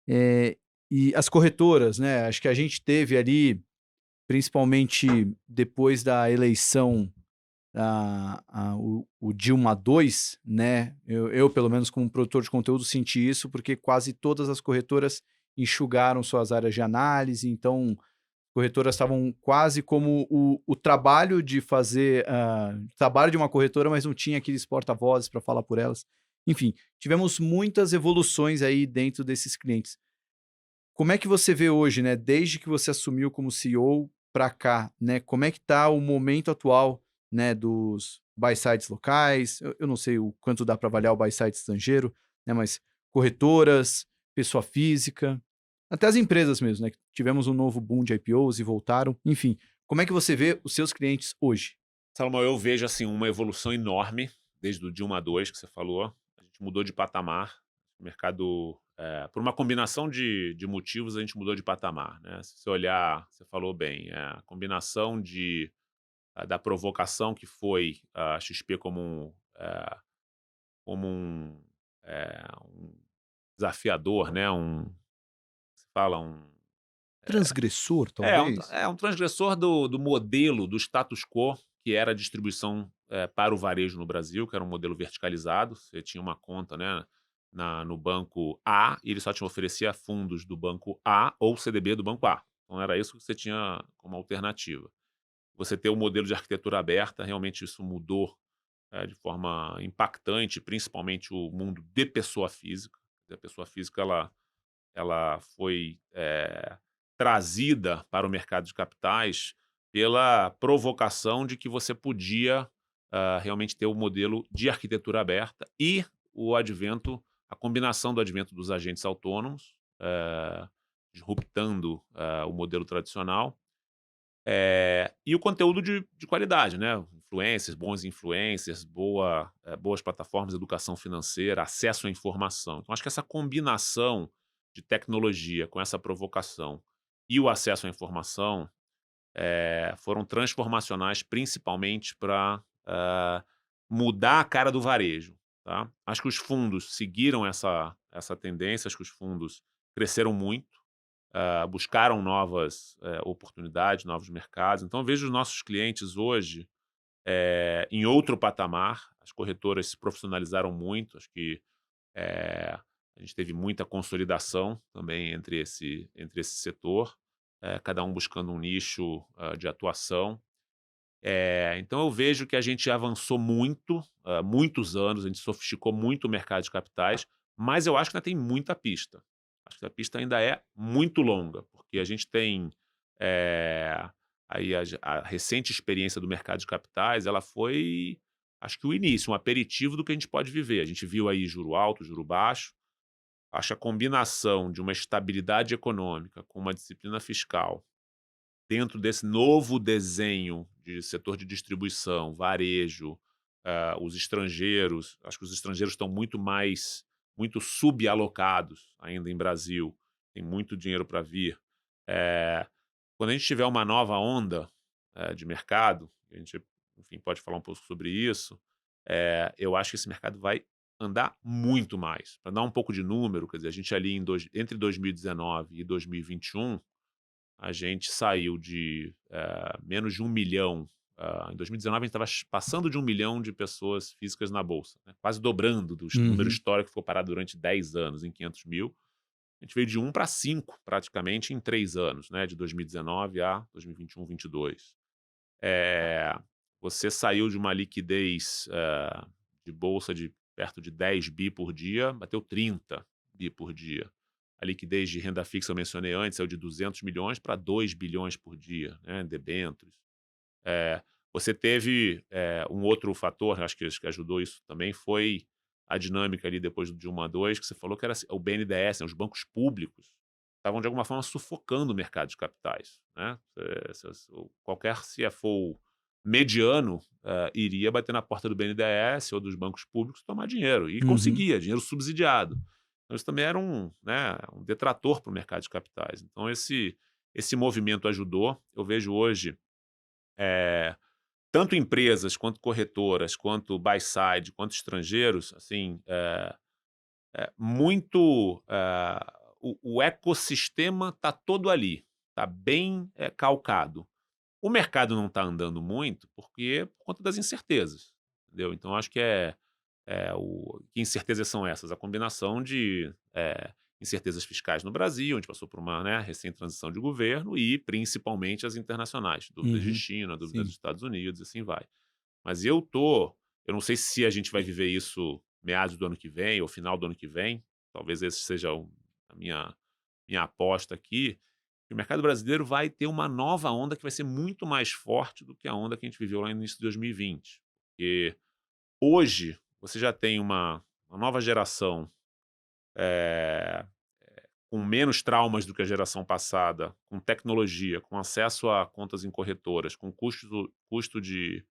E as corretoras, né? Acho que a gente teve ali, principalmente depois da eleição, o Dilma 2, né? Eu, pelo menos, como produtor de conteúdo, senti isso, porque quase todas as corretoras enxugaram suas áreas de análise, então corretoras estavam quase como o trabalho de fazer, trabalho de uma corretora, mas não tinha aqueles porta-vozes para falar por elas. Enfim, tivemos muitas evoluções aí dentro desses clientes. Como é que você vê hoje, né, desde que você assumiu como CEO para cá, né, como é que está o momento atual, né, dos buy-sides locais? Eu não sei o quanto dá para avaliar o buy-side estrangeiro, né, mas corretoras, pessoa física, até as empresas mesmo, né, que tivemos um novo boom de IPOs e voltaram. Enfim, como é que você vê os seus clientes hoje? Salomão, eu vejo assim uma evolução enorme desde o Dilma 2 que você falou. A gente mudou de patamar. O mercado, por uma combinação de motivos, a gente mudou de patamar, né? Se você olhar, você falou bem, a combinação da provocação que foi a XP como um desafiador, né? Se fala Transgressor, É, um, talvez? é um transgressor do modelo, do status quo, que era a distribuição para o varejo no Brasil, que era um modelo verticalizado. Você tinha uma conta, né, no banco A, e ele só te oferecia fundos do banco A ou CDB do banco A. Então era isso que você tinha como alternativa. Você ter o modelo de arquitetura aberta, realmente isso mudou de forma impactante, principalmente o mundo de pessoa física. A pessoa física ela foi trazida para o mercado de capitais pela provocação de que você podia realmente ter o modelo de arquitetura aberta e a combinação do advento dos agentes autônomos, disruptando o modelo tradicional, e o conteúdo de qualidade, né? Influencers, bons influencers, boas plataformas de educação financeira, acesso à informação. Então, acho que essa combinação de tecnologia com essa provocação e o acesso à informação foram transformacionais, principalmente para mudar a cara do varejo. Tá? Acho que os fundos seguiram essa tendência, acho que os fundos cresceram muito, buscaram novas oportunidades, novos mercados. Então, eu vejo os nossos clientes hoje em outro patamar. As corretoras se profissionalizaram muito. Acho que a gente teve muita consolidação também entre esse setor, cada um buscando um nicho de atuação. Então, eu vejo que a gente avançou muito, muitos anos, a gente sofisticou muito o mercado de capitais, mas eu acho que ainda tem muita pista. Acho que a pista ainda é muito longa, porque a gente tem aí a recente experiência do mercado de capitais, ela foi, acho que o início, um aperitivo do que a gente pode viver. A gente viu aí juro alto, juro baixo. Acho a combinação de uma estabilidade econômica com uma disciplina fiscal dentro desse novo desenho de setor de distribuição, varejo, os estrangeiros, acho que os estrangeiros estão muito subalocados ainda em Brasil, tem muito dinheiro para vir. Quando a gente tiver uma nova onda de mercado, a gente, enfim, pode falar um pouco sobre isso, eu acho que esse mercado vai andar muito mais. Para dar um pouco de número, quer dizer, a gente ali entre 2019 e 2021, a gente saiu de menos de 1 milhão. Em 2019, a gente estava passando de 1 milhão de pessoas físicas na Bolsa, né? Quase dobrando do número histórico que ficou parado durante 10 anos, em 500 mil. A gente veio de 1 para 5, praticamente, em 3 anos, né? De 2019 a 2021, 2022. Você saiu de uma liquidez de Bolsa de perto de 10 bi por dia, bateu 30 bi por dia. A liquidez de renda fixa, eu mencionei antes, saiu de 200 milhões para 2 bilhões por dia, né, debêntures. Você teve um outro fator, acho que ajudou isso também, foi a dinâmica ali depois do Dilma 2, que você falou que era o BNDES, né, os bancos públicos, estavam de alguma forma sufocando o mercado de capitais. Né? Qualquer CFO mediano iria bater na porta do BNDES ou dos bancos públicos tomar dinheiro. E conseguia, dinheiro subsidiado. Então, isso também era um detrator para o mercado de capitais. Então, esse movimento ajudou. Eu vejo hoje tanto empresas, quanto corretoras, quanto buy-side, quanto estrangeiros, assim, muito... o ecossistema está todo ali, está bem calcado. O mercado não está andando muito por conta das incertezas, entendeu? Então, acho que que incertezas são essas? A combinação de incertezas fiscais no Brasil, a gente passou por uma recém-transição de governo, e principalmente as internacionais, dúvidas de China, dúvidas dos Estados Unidos, e assim vai. Mas eu não sei se a gente vai viver isso meados do ano que vem ou final do ano que vem, talvez esse seja a minha aposta aqui, que o mercado brasileiro vai ter uma nova onda que vai ser muito mais forte do que a onda que a gente viveu lá no início de 2020. Porque hoje você já tem uma nova geração com menos traumas do que a geração passada, com tecnologia, com acesso a contas em corretoras, com custo de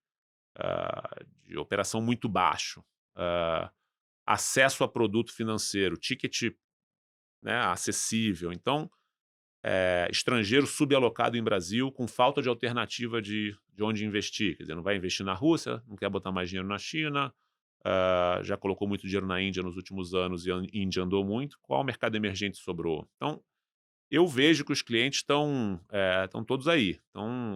operação muito baixo, acesso a produto financeiro, ticket acessível. Então, estrangeiro subalocado em Brasil com falta de alternativa de onde investir. Quer dizer, não vai investir na Rússia, não quer botar mais dinheiro na China, já colocou muito dinheiro na Índia nos últimos anos e a Índia andou muito. Qual mercado emergente sobrou? Então, eu vejo que os clientes estão todos aí. Então,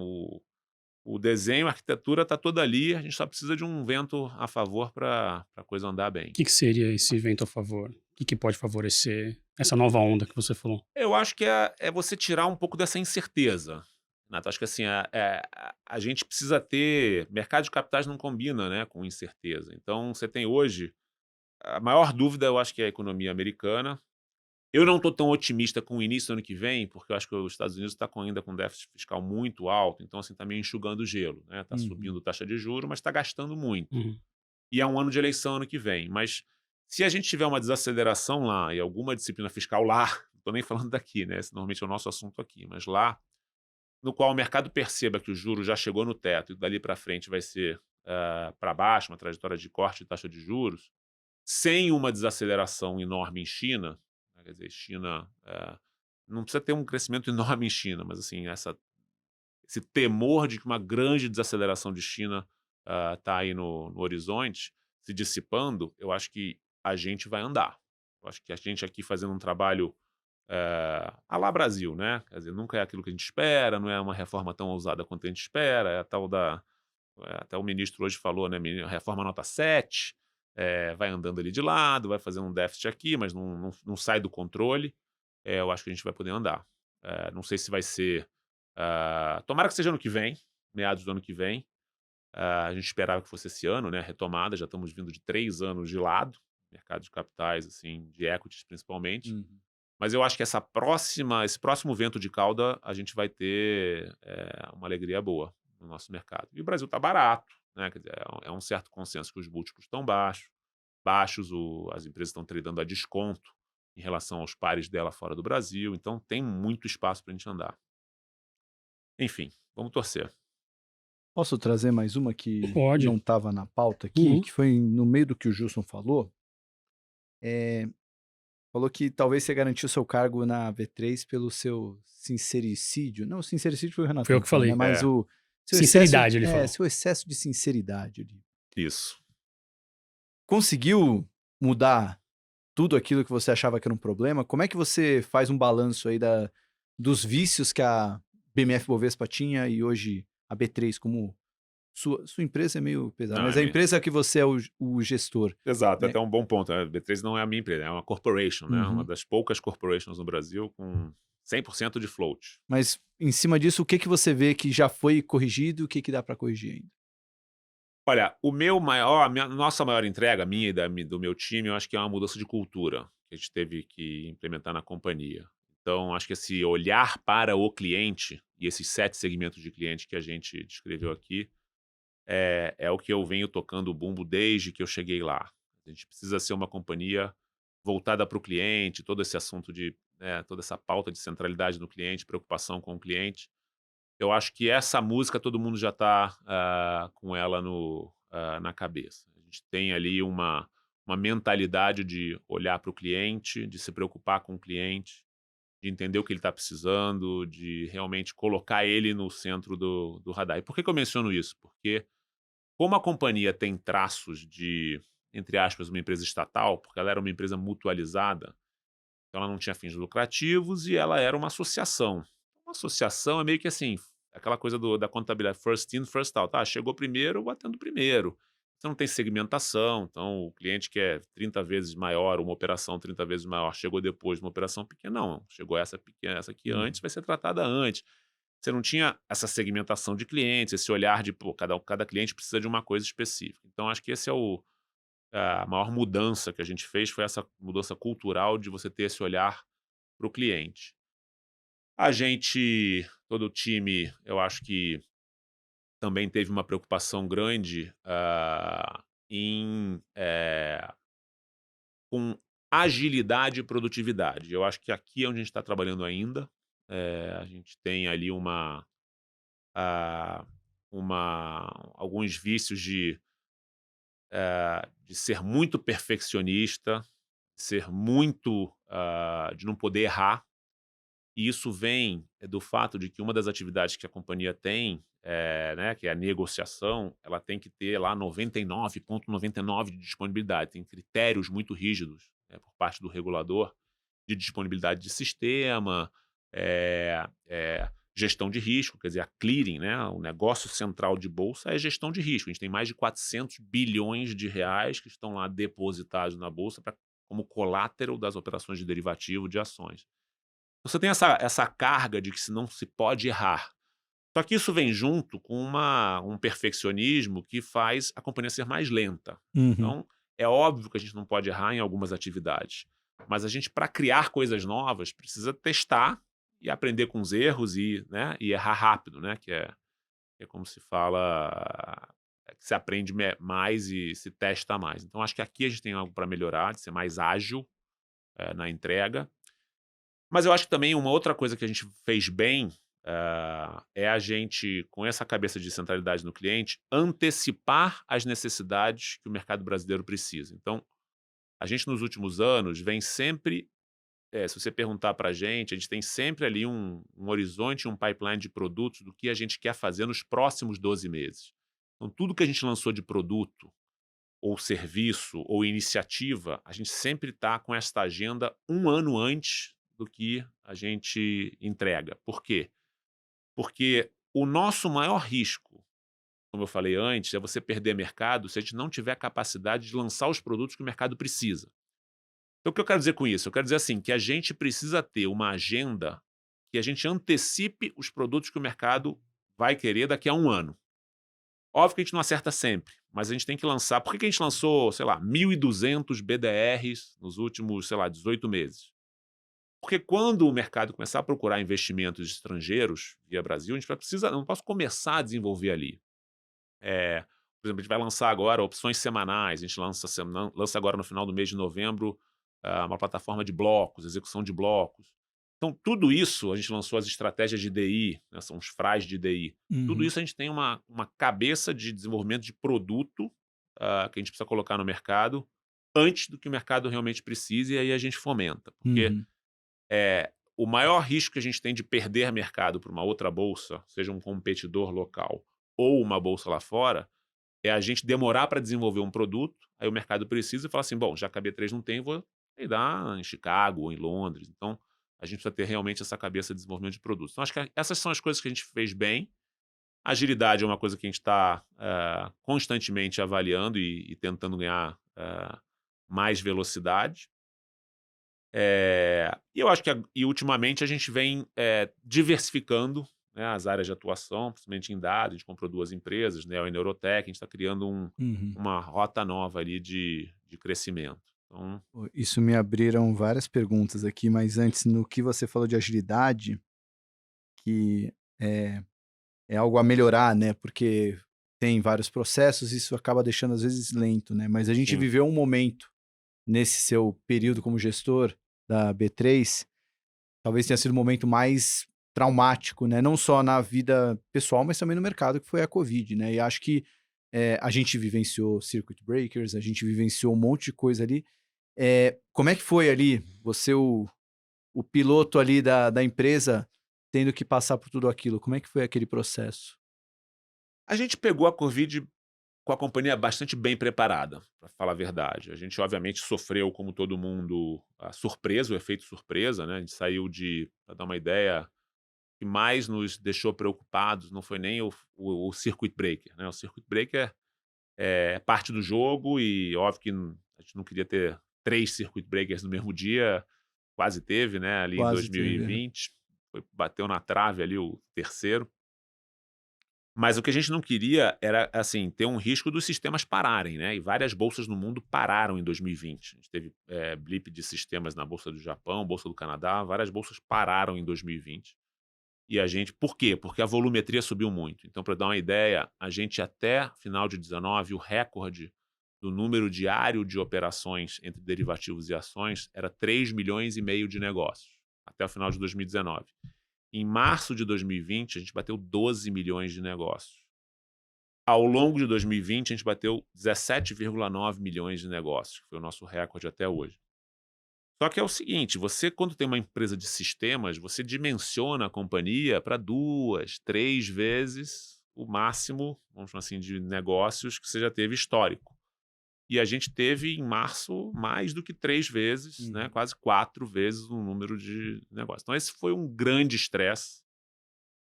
o desenho, a arquitetura está toda ali, a gente só precisa de um vento a favor para a coisa andar bem. O que seria esse vento a favor? O que pode favorecer essa nova onda que você falou? Eu acho que é você tirar um pouco dessa incerteza, Renato. Acho que assim, a gente precisa ter... Mercado de capitais não combina com incerteza. Então, você tem hoje... A maior dúvida, eu acho que é a economia americana. Eu não estou tão otimista com o início do ano que vem, porque eu acho que os Estados Unidos está ainda com déficit fiscal muito alto, então assim, está meio enxugando o gelo. Está subindo taxa de juros, mas está gastando muito. E é um ano de eleição ano que vem. Mas se a gente tiver uma desaceleração lá e alguma disciplina fiscal lá, não estou nem falando daqui, esse normalmente é o nosso assunto aqui, mas lá, no qual o mercado perceba que o juro já chegou no teto e dali para frente vai ser para baixo, uma trajetória de corte de taxa de juros, sem uma desaceleração enorme em China, quer dizer, China não precisa ter um crescimento enorme em China, mas assim, esse temor de que uma grande desaceleração de China está aí no horizonte, se dissipando, eu acho que a gente vai andar. Eu acho que a gente aqui fazendo um trabalho à lá Brasil, Quer dizer, nunca é aquilo que a gente espera, não é uma reforma tão ousada quanto a gente espera, é a tal até o ministro hoje falou, reforma nota 7, vai andando ali de lado, vai fazendo um déficit aqui, mas não sai do controle. Eu acho que a gente vai poder andar. Não sei se vai ser... tomara que seja ano que vem, meados do ano que vem. A gente esperava que fosse esse ano, retomada, já estamos vindo de 3 anos de lado, mercado de capitais, assim, de equities principalmente. Mas eu acho que esse próximo vento de cauda, a gente vai ter uma alegria boa no nosso mercado. E o Brasil está barato, Quer dizer, é um certo consenso que os múltiplos estão baixos, as empresas estão tradando a desconto em relação aos pares dela fora do Brasil, então tem muito espaço para a gente andar. Enfim, vamos torcer. Posso trazer mais uma que Pode. não estava na pauta aqui, que foi no meio do que o Gilson falou? Falou que talvez você garantiu seu cargo na V3 pelo seu sincericídio. Não, o sincericídio foi o Renato. Foi eu que falei. Mas o seu sinceridade, excesso, ele falou. seu excesso de sinceridade ali. Isso. Conseguiu mudar tudo aquilo que você achava que era um problema? Como é que você faz um balanço aí dos vícios que a BMF Bovespa tinha e hoje a B3 como... Sua empresa é meio pesada, mas a empresa que você é o gestor. Exato, até um bom ponto. A B3 não é a minha empresa, é uma corporation, uma das poucas corporations no Brasil com 100% de float. Mas, em cima disso, o que você vê que já foi corrigido e o que dá para corrigir ainda? Olha, nossa maior entrega, minha e do meu time, eu acho que é uma mudança de cultura que a gente teve que implementar na companhia. Então, acho que esse olhar para o cliente e esses 7 segmentos de cliente que a gente descreveu aqui, é o que eu venho tocando o bumbo desde que eu cheguei lá. A gente precisa ser uma companhia voltada para o cliente, todo esse assunto toda essa pauta de centralidade no cliente, preocupação com o cliente. eu acho que essa música todo mundo já está com ela na cabeça. A gente tem ali uma mentalidade de olhar para o cliente, de se preocupar com o cliente, de entender o que ele está precisando, de realmente colocar ele no centro do radar. E por que eu menciono isso? Porque como a companhia tem traços de, entre aspas, uma empresa estatal, porque ela era uma empresa mutualizada, então ela não tinha fins lucrativos e ela era uma associação. Uma associação é meio que assim, aquela coisa da contabilidade, first in, first out. Tá, chegou primeiro, eu atendo primeiro. Você não tem segmentação, então o cliente que é 30 vezes maior, uma operação 30 vezes maior, chegou depois de uma operação pequena, não. Chegou essa pequena, essa aqui antes, vai ser tratada antes. Você não tinha essa segmentação de clientes, esse olhar de, pô, cada cliente precisa de uma coisa específica. Então, acho que esse é a maior mudança que a gente fez, foi essa mudança cultural de você ter esse olhar para o cliente. A gente, todo o time, eu acho que também teve uma preocupação grande com agilidade e produtividade. Eu acho que aqui é onde a gente está trabalhando ainda. A gente tem ali alguns vícios de ser muito perfeccionista, de não poder errar. E isso vem do fato de que uma das atividades que a companhia tem, né, que é a negociação, ela tem que ter lá 99,99 de disponibilidade. Tem critérios muito rígidos, né, por parte do regulador de disponibilidade de sistema, gestão de risco, quer dizer, a clearing, né, o negócio central de bolsa é gestão de risco. A gente tem mais de 400 bilhões de reais que estão lá depositados na bolsa como collateral das operações de derivativo de ações. Você tem essa carga de que não se pode errar. Só que isso vem junto com um perfeccionismo que faz a companhia ser mais lenta. Então, é óbvio que a gente não pode errar em algumas atividades. Mas a gente, para criar coisas novas, precisa testar e aprender com os erros e errar rápido, né? Que é como se fala, que se aprende mais e se testa mais. Então, acho que aqui a gente tem algo para melhorar, de ser mais ágil na entrega. Mas eu acho que também uma outra coisa que a gente fez bem é a gente, com essa cabeça de centralidade no cliente, antecipar as necessidades que o mercado brasileiro precisa. Então, a gente nos últimos anos vem sempre, se você perguntar para a gente tem sempre ali um horizonte, um pipeline de produtos do que a gente quer fazer nos próximos 12 meses. Então, tudo que a gente lançou de produto, ou serviço, ou iniciativa, a gente sempre está com esta agenda um ano antes do que a gente entrega. Por quê? Porque o nosso maior risco, como eu falei antes, é você perder mercado se a gente não tiver capacidade de lançar os produtos que o mercado precisa. Então, o que eu quero dizer com isso? Eu quero dizer assim, que a gente precisa ter uma agenda que a gente antecipe os produtos que o mercado vai querer daqui a um ano. Óbvio que a gente não acerta sempre, mas a gente tem que lançar. Por que a gente lançou, 1.200 BDRs nos últimos, 18 meses? Porque quando o mercado começar a procurar investimentos estrangeiros via Brasil, a gente não posso começar a desenvolver ali. Por exemplo, a gente vai lançar agora opções semanais, a gente lança agora no final do mês de novembro uma plataforma de blocos, execução de blocos. Então, tudo isso, a gente lançou as estratégias de DI, né, são os FRAs de DI. Tudo isso a gente tem uma cabeça de desenvolvimento de produto que a gente precisa colocar no mercado antes do que o mercado realmente precise, e aí a gente fomenta. Porque o maior risco que a gente tem de perder mercado para uma outra bolsa, seja um competidor local ou uma bolsa lá fora, é a gente demorar para desenvolver um produto, aí o mercado precisa e fala assim, bom, já que a B3 não tem, vou dar em Chicago ou em Londres. Então, a gente precisa ter realmente essa cabeça de desenvolvimento de produtos. Então, acho que essas são as coisas que a gente fez bem. Agilidade é uma coisa que a gente está constantemente avaliando e tentando ganhar mais velocidade. E eu acho que ultimamente a gente vem diversificando, né, as áreas de atuação, principalmente em dados. A gente comprou 2 empresas, né, a Neurotech, a gente está criando uma rota nova ali de crescimento. Então, isso me abriram várias perguntas aqui, mas antes, no que você falou de agilidade, que é algo a melhorar, né? Porque tem vários processos, isso acaba deixando às vezes lento, né? Mas a gente viveu um momento nesse seu período como gestor da B3, talvez tenha sido o momento mais traumático, né? Não só na vida pessoal, mas também no mercado, que foi a Covid, né? E acho que a gente vivenciou circuit breakers, a gente vivenciou um monte de coisa ali. Como é que foi ali, você o piloto ali da empresa, tendo que passar por tudo aquilo? Como é que foi aquele processo? A gente pegou a Covid com a companhia bastante bem preparada, para falar a verdade. A gente, obviamente, sofreu, como todo mundo, a surpresa, o efeito surpresa, né? A gente saiu para dar uma ideia, o que mais nos deixou preocupados não foi nem o circuit breaker, né? O circuit breaker é parte do jogo e, óbvio, que a gente não queria ter 3 circuit breakers no mesmo dia, quase teve, né? Ali em Quase teve. 2020, bateu na trave ali o terceiro. Mas o que a gente não queria era, assim, ter um risco dos sistemas pararem, né? E várias bolsas no mundo pararam em 2020. A gente teve blip de sistemas na Bolsa do Japão, Bolsa do Canadá, várias bolsas pararam em 2020. E a gente... Por quê? Porque a volumetria subiu muito. Então, para dar uma ideia, a gente até final de 19, o recorde do número diário de operações entre derivativos e ações era 3,5 milhões de negócios, até o final de 2019. Em março de 2020, a gente bateu 12 milhões de negócios. Ao longo de 2020, a gente bateu 17,9 milhões de negócios, que foi o nosso recorde até hoje. Só que é o seguinte, você, quando tem uma empresa de sistemas, você dimensiona a companhia para 2, 3 vezes o máximo, vamos chamar assim, de negócios que você já teve histórico. E a gente teve, em março, mais do que 3 vezes, né, quase 4 vezes o número de negócios. Então, esse foi um grande estresse,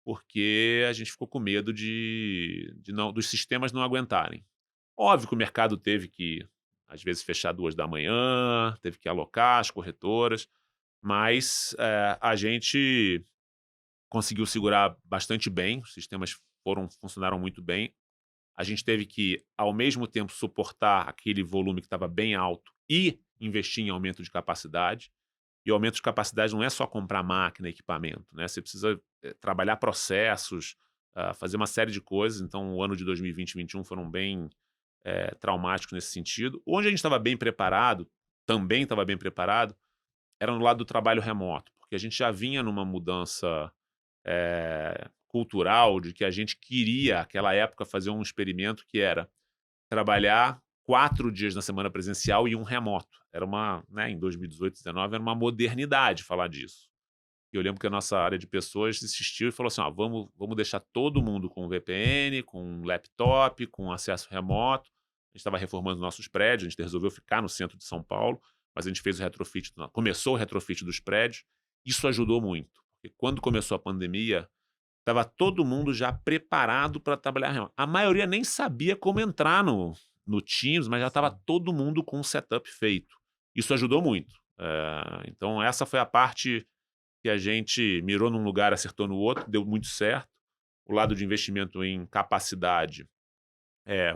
porque a gente ficou com medo dos sistemas não aguentarem. Óbvio que o mercado teve que, às vezes, fechar 2 da manhã, teve que alocar as corretoras, mas a gente conseguiu segurar bastante bem, os sistemas funcionaram muito bem. A gente teve que, ao mesmo tempo, suportar aquele volume que estava bem alto e investir em aumento de capacidade. E o aumento de capacidade não é só comprar máquina e equipamento, né? Você precisa trabalhar processos, fazer uma série de coisas. Então, o ano de 2020 e 2021 foram bem traumáticos nesse sentido. Onde a gente estava bem preparado, também estava bem preparado, era no lado do trabalho remoto, porque a gente já vinha numa mudança cultural de que a gente queria, naquela época, fazer um experimento que era trabalhar 4 dias na semana presencial e 1 remoto. Era né, em 2018, 2019, era uma modernidade falar disso. E eu lembro que a nossa área de pessoas insistiu e falou assim, vamos deixar todo mundo com VPN, com laptop, com acesso remoto. A gente estava reformando nossos prédios, a gente resolveu ficar no centro de São Paulo, mas a gente fez o retrofit, começou o retrofit dos prédios. Isso ajudou muito, porque quando começou a pandemia, estava todo mundo já preparado para trabalhar remoto. A maioria nem sabia como entrar no Teams, mas já estava todo mundo com o setup feito. Isso ajudou muito. Então, essa foi a parte que a gente mirou num lugar, acertou no outro, deu muito certo. O lado de investimento em capacidade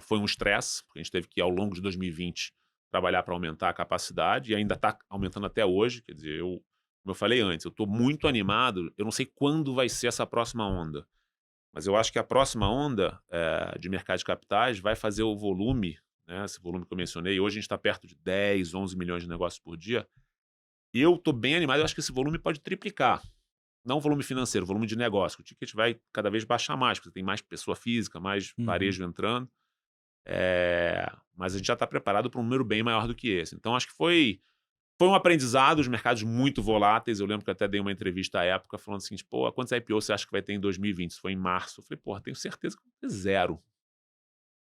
foi um estresse, porque a gente teve que, ao longo de 2020, trabalhar para aumentar a capacidade, e ainda está aumentando até hoje. Quer dizer, como eu falei antes, eu estou muito animado, eu não sei quando vai ser essa próxima onda, mas eu acho que a próxima onda de mercado de capitais vai fazer o volume, né, esse volume que eu mencionei, hoje a gente está perto de 10, 11 milhões de negócios por dia, e eu estou bem animado, eu acho que esse volume pode triplicar, não o volume financeiro, o volume de negócio, o ticket vai cada vez baixar mais, porque tem mais pessoa física, mais varejo entrando, mas a gente já está preparado para um número bem maior do que esse. Então, acho que foi um aprendizado, os mercados muito voláteis. Eu lembro que até dei uma entrevista à época falando assim, pô, quantos IPOs você acha que vai ter em 2020? Isso foi em março. Eu falei, pô, tenho certeza que vai ter 0.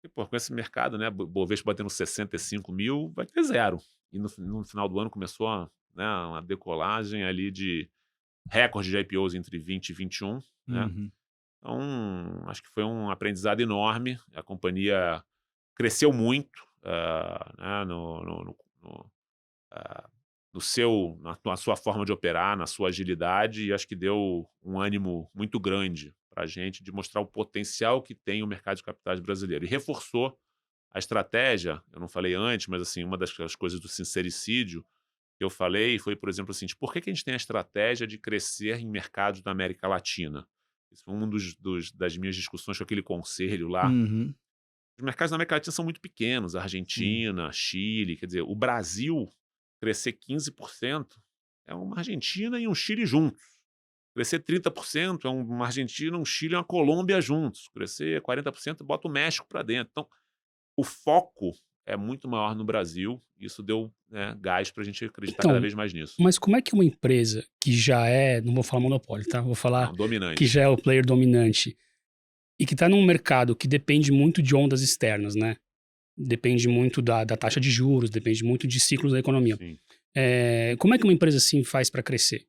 E, pô, com esse mercado, né, Bovespa batendo 65 mil, vai ter 0. E no final do ano começou uma decolagem ali de recorde de IPOs entre 20 e 21, né? Então, acho que foi um aprendizado enorme. A companhia cresceu muito né, na sua forma de operar, na sua agilidade, e acho que deu um ânimo muito grande para a gente de mostrar o potencial que tem o mercado de capitais brasileiro. E reforçou a estratégia, eu não falei antes, mas assim, uma das coisas do sincericídio que eu falei foi, por exemplo, assim, por que a gente tem a estratégia de crescer em mercados da América Latina? Isso foi uma das minhas discussões com aquele conselho lá. Os mercados da América Latina são muito pequenos, Argentina, Chile, quer dizer, o Brasil crescer 15% é uma Argentina e um Chile juntos. Crescer 30% é uma Argentina, um Chile e uma Colômbia juntos. Crescer 40%, bota o México para dentro. Então, o foco é muito maior no Brasil. Isso deu, né, gás para a gente acreditar cada vez mais nisso. Mas como é que uma empresa que já é, não vou falar monopólio, tá? Vou falar dominante, que já é o player dominante e que está num mercado que depende muito de ondas externas, né? Depende muito da taxa de juros, depende muito de ciclos da economia. Como é que uma empresa assim faz para crescer?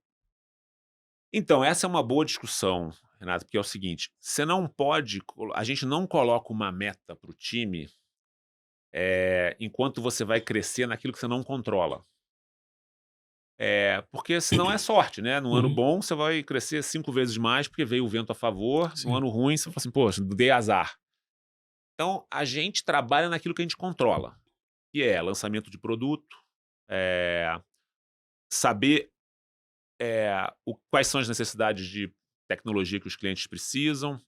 Então, essa é uma boa discussão, Renato, porque é o seguinte, você não pode, a gente não coloca uma meta para o time enquanto você vai crescer naquilo que você não controla. Porque senão é sorte, né? No ano bom, você vai crescer 5 vezes mais porque veio o vento a favor. Sim. No ano ruim, você fala assim, poxa, dei azar. Então, a gente trabalha naquilo que a gente controla, que é lançamento de produto, saber quais são as necessidades de tecnologia que os clientes precisam,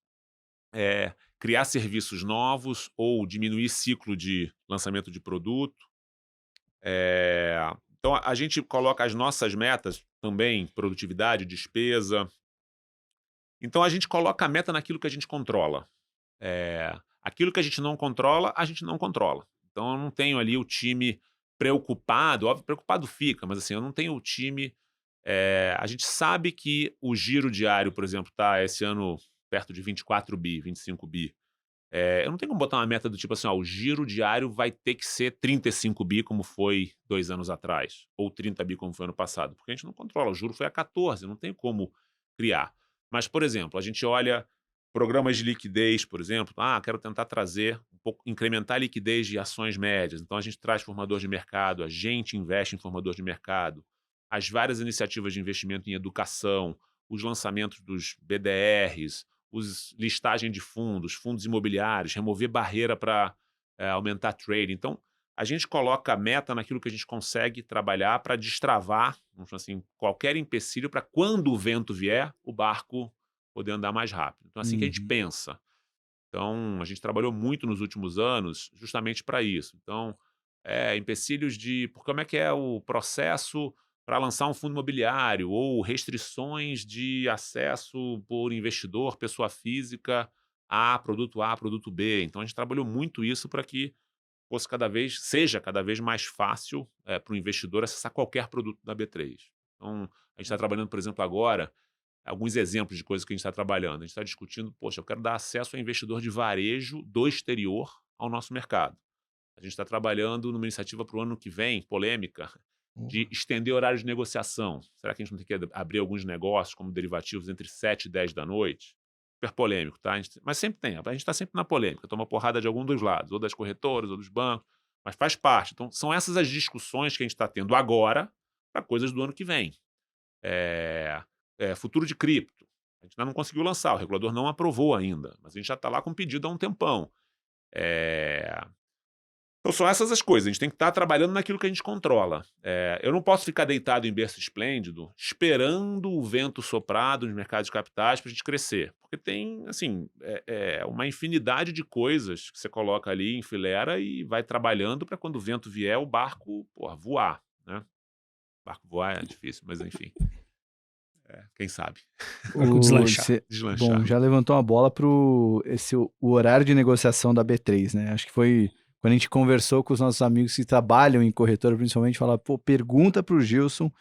criar serviços novos ou diminuir ciclo de lançamento de produto. Então, a gente coloca as nossas metas também, produtividade, despesa. Então, a gente coloca a meta naquilo que a gente controla. Aquilo que a gente não controla, a gente não controla. Então, eu não tenho ali o time preocupado, óbvio, preocupado fica, mas assim, eu não tenho o time... a gente sabe que o giro diário, por exemplo, está esse ano perto de 24 bi, 25 bi. Eu não tenho como botar uma meta do tipo assim, o giro diário vai ter que ser 35 bi, como foi 2 anos atrás, ou 30 bi, como foi ano passado, porque a gente não controla, o juro foi a 14, não tem como criar. Mas, por exemplo, a gente olha programas de liquidez, por exemplo, quero tentar trazer um pouco, incrementar a liquidez de ações médias, então a gente traz formador de mercado, a gente investe em formador de mercado, as várias iniciativas de investimento em educação, os lançamentos dos BDRs, listagem de fundos imobiliários, remover barreira para aumentar trade. Então, a gente coloca a meta naquilo que a gente consegue trabalhar para destravar, assim, qualquer empecilho para quando o vento vier, o barco poder andar mais rápido. Então, assim que a gente pensa. Então, a gente trabalhou muito nos últimos anos justamente para isso. Então, empecilhos de como é que é o processo para lançar um fundo imobiliário ou restrições de acesso por investidor, pessoa física, a, produto B. Então, a gente trabalhou muito isso para que seja cada vez mais fácil para o investidor acessar qualquer produto da B3. Então, a gente está trabalhando, por exemplo, agora, alguns exemplos de coisas que a gente está trabalhando. A gente está discutindo, poxa, eu quero dar acesso ao investidor de varejo do exterior ao nosso mercado. A gente está trabalhando numa iniciativa para o ano que vem, polêmica, de estender horários de negociação. Será que a gente não tem que abrir alguns negócios como derivativos entre 7 e 10 da noite? Super polêmico, tá? Mas sempre tem, a gente está sempre na polêmica, toma porrada de algum dos lados, ou das corretoras, ou dos bancos, mas faz parte. Então, são essas as discussões que a gente está tendo agora para coisas do ano que vem. Futuro de cripto. A gente ainda não conseguiu lançar, o regulador não aprovou ainda, mas a gente já está lá com pedido há um tempão. Então, são essas as coisas. A gente tem que estar trabalhando naquilo que a gente controla. Eu não posso ficar deitado em berço esplêndido esperando o vento soprar nos mercados de capitais para a gente crescer. Porque tem, assim, uma infinidade de coisas que você coloca ali, enfileira e vai trabalhando para quando o vento vier, o barco, voar, né? O barco voar é difícil, mas enfim. Quem sabe? Deslanchar. Bom, já levantou uma bola para o horário de negociação da B3, né? Acho que foi... Quando a gente conversou com os nossos amigos que trabalham em corretora, principalmente, falaram, pergunta para o Gilson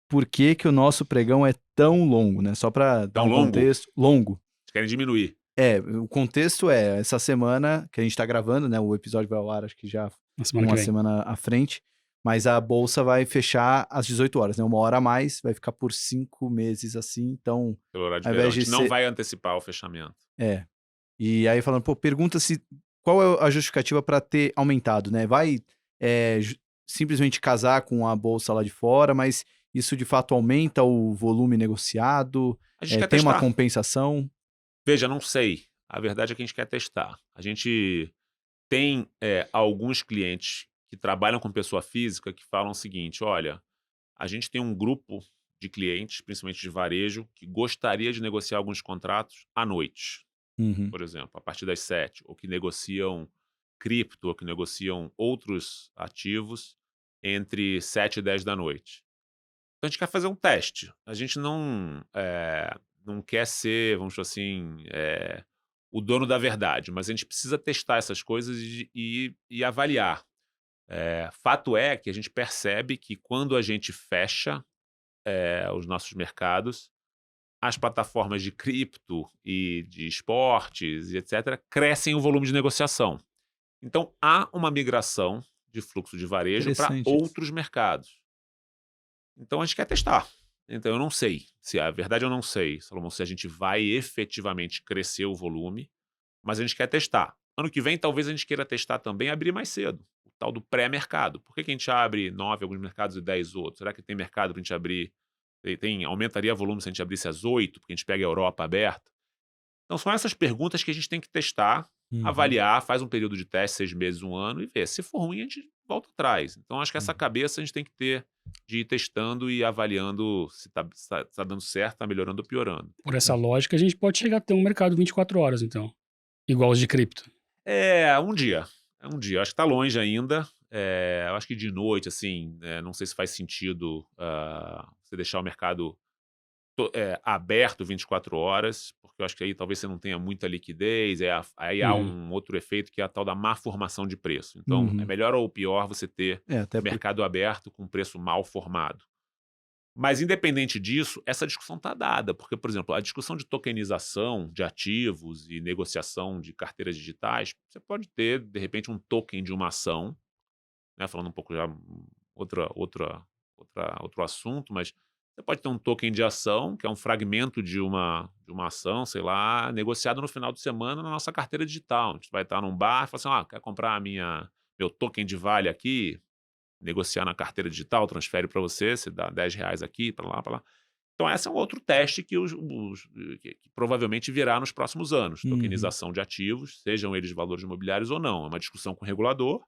por que o nosso pregão é tão longo, né? Só para dar um contexto. Longo. Vocês querem diminuir. O contexto essa semana que a gente está gravando, né? O episódio vai ao ar, acho que já uma semana à frente, mas a bolsa vai fechar às 18 horas, né? 1 hora a mais, vai ficar por 5 meses assim, então... Pelo horário de verão, a gente não vai antecipar o fechamento. E aí falando, pergunta se... Qual é a justificativa para ter aumentado, né? Vai simplesmente casar com a bolsa lá de fora, mas isso de fato aumenta o volume negociado? Tem uma compensação? Veja, não sei. A verdade é que a gente quer testar. A gente tem alguns clientes que trabalham com pessoa física que falam o seguinte, olha, a gente tem um grupo de clientes, principalmente de varejo, que gostaria de negociar alguns contratos à noite. Por exemplo, a partir das 7, ou que negociam cripto, ou que negociam outros ativos entre 7 e 10 da noite. Então, a gente quer fazer um teste. A gente não não quer ser, vamos dizer assim, o dono da verdade, mas a gente precisa testar essas coisas e avaliar. Fato é que a gente percebe que quando a gente fecha os nossos mercados, as plataformas de cripto e de esportes e etc. crescem o volume de negociação. Então, há uma migração de fluxo de varejo para Interessante isso. outros mercados. Então, a gente quer testar. Então, eu não sei. A verdade, eu não sei, Salomão, se a gente vai efetivamente crescer o volume, mas a gente quer testar. Ano que vem, talvez a gente queira testar também abrir mais cedo, o tal do pré-mercado. Por que a gente abre 9 alguns mercados e 10 outros? Será que tem mercado para a gente abrir? Aumentaria o volume se a gente abrisse às 8, porque a gente pega a Europa aberta? Então, são essas perguntas que a gente tem que testar, avaliar, faz um período de teste, 6 meses, 1 ano, e ver. Se for ruim, a gente volta atrás. Então, acho que essa cabeça a gente tem que ter de ir testando e avaliando se tá dando certo, tá melhorando ou piorando. Por essa lógica, a gente pode chegar a ter um mercado 24 horas, então. Igual os de cripto. Um dia. Eu acho que tá longe ainda. Eu acho que de noite, assim, não sei se faz sentido você deixar o mercado aberto 24 horas, porque eu acho que aí talvez você não tenha muita liquidez, aí há um outro efeito que é a tal da má formação de preço. Então, é melhor ou pior você ter o mercado aberto com preço mal formado. Mas, independente disso, essa discussão está dada, porque, por exemplo, a discussão de tokenização de ativos e negociação de carteiras digitais, você pode ter, de repente, um token de uma ação, né, falando um pouco já outro assunto, mas você pode ter um token de ação, que é um fragmento de uma ação, sei lá, negociado no final de semana na nossa carteira digital. A gente vai estar num bar e falar assim, quer comprar meu token de Vale aqui? Negociar na carteira digital, transfere para você dá R$10 aqui, para lá, para lá. Então, esse é um outro teste que provavelmente virá nos próximos anos. Tokenização de ativos, sejam eles valores imobiliários ou não. É uma discussão com o regulador,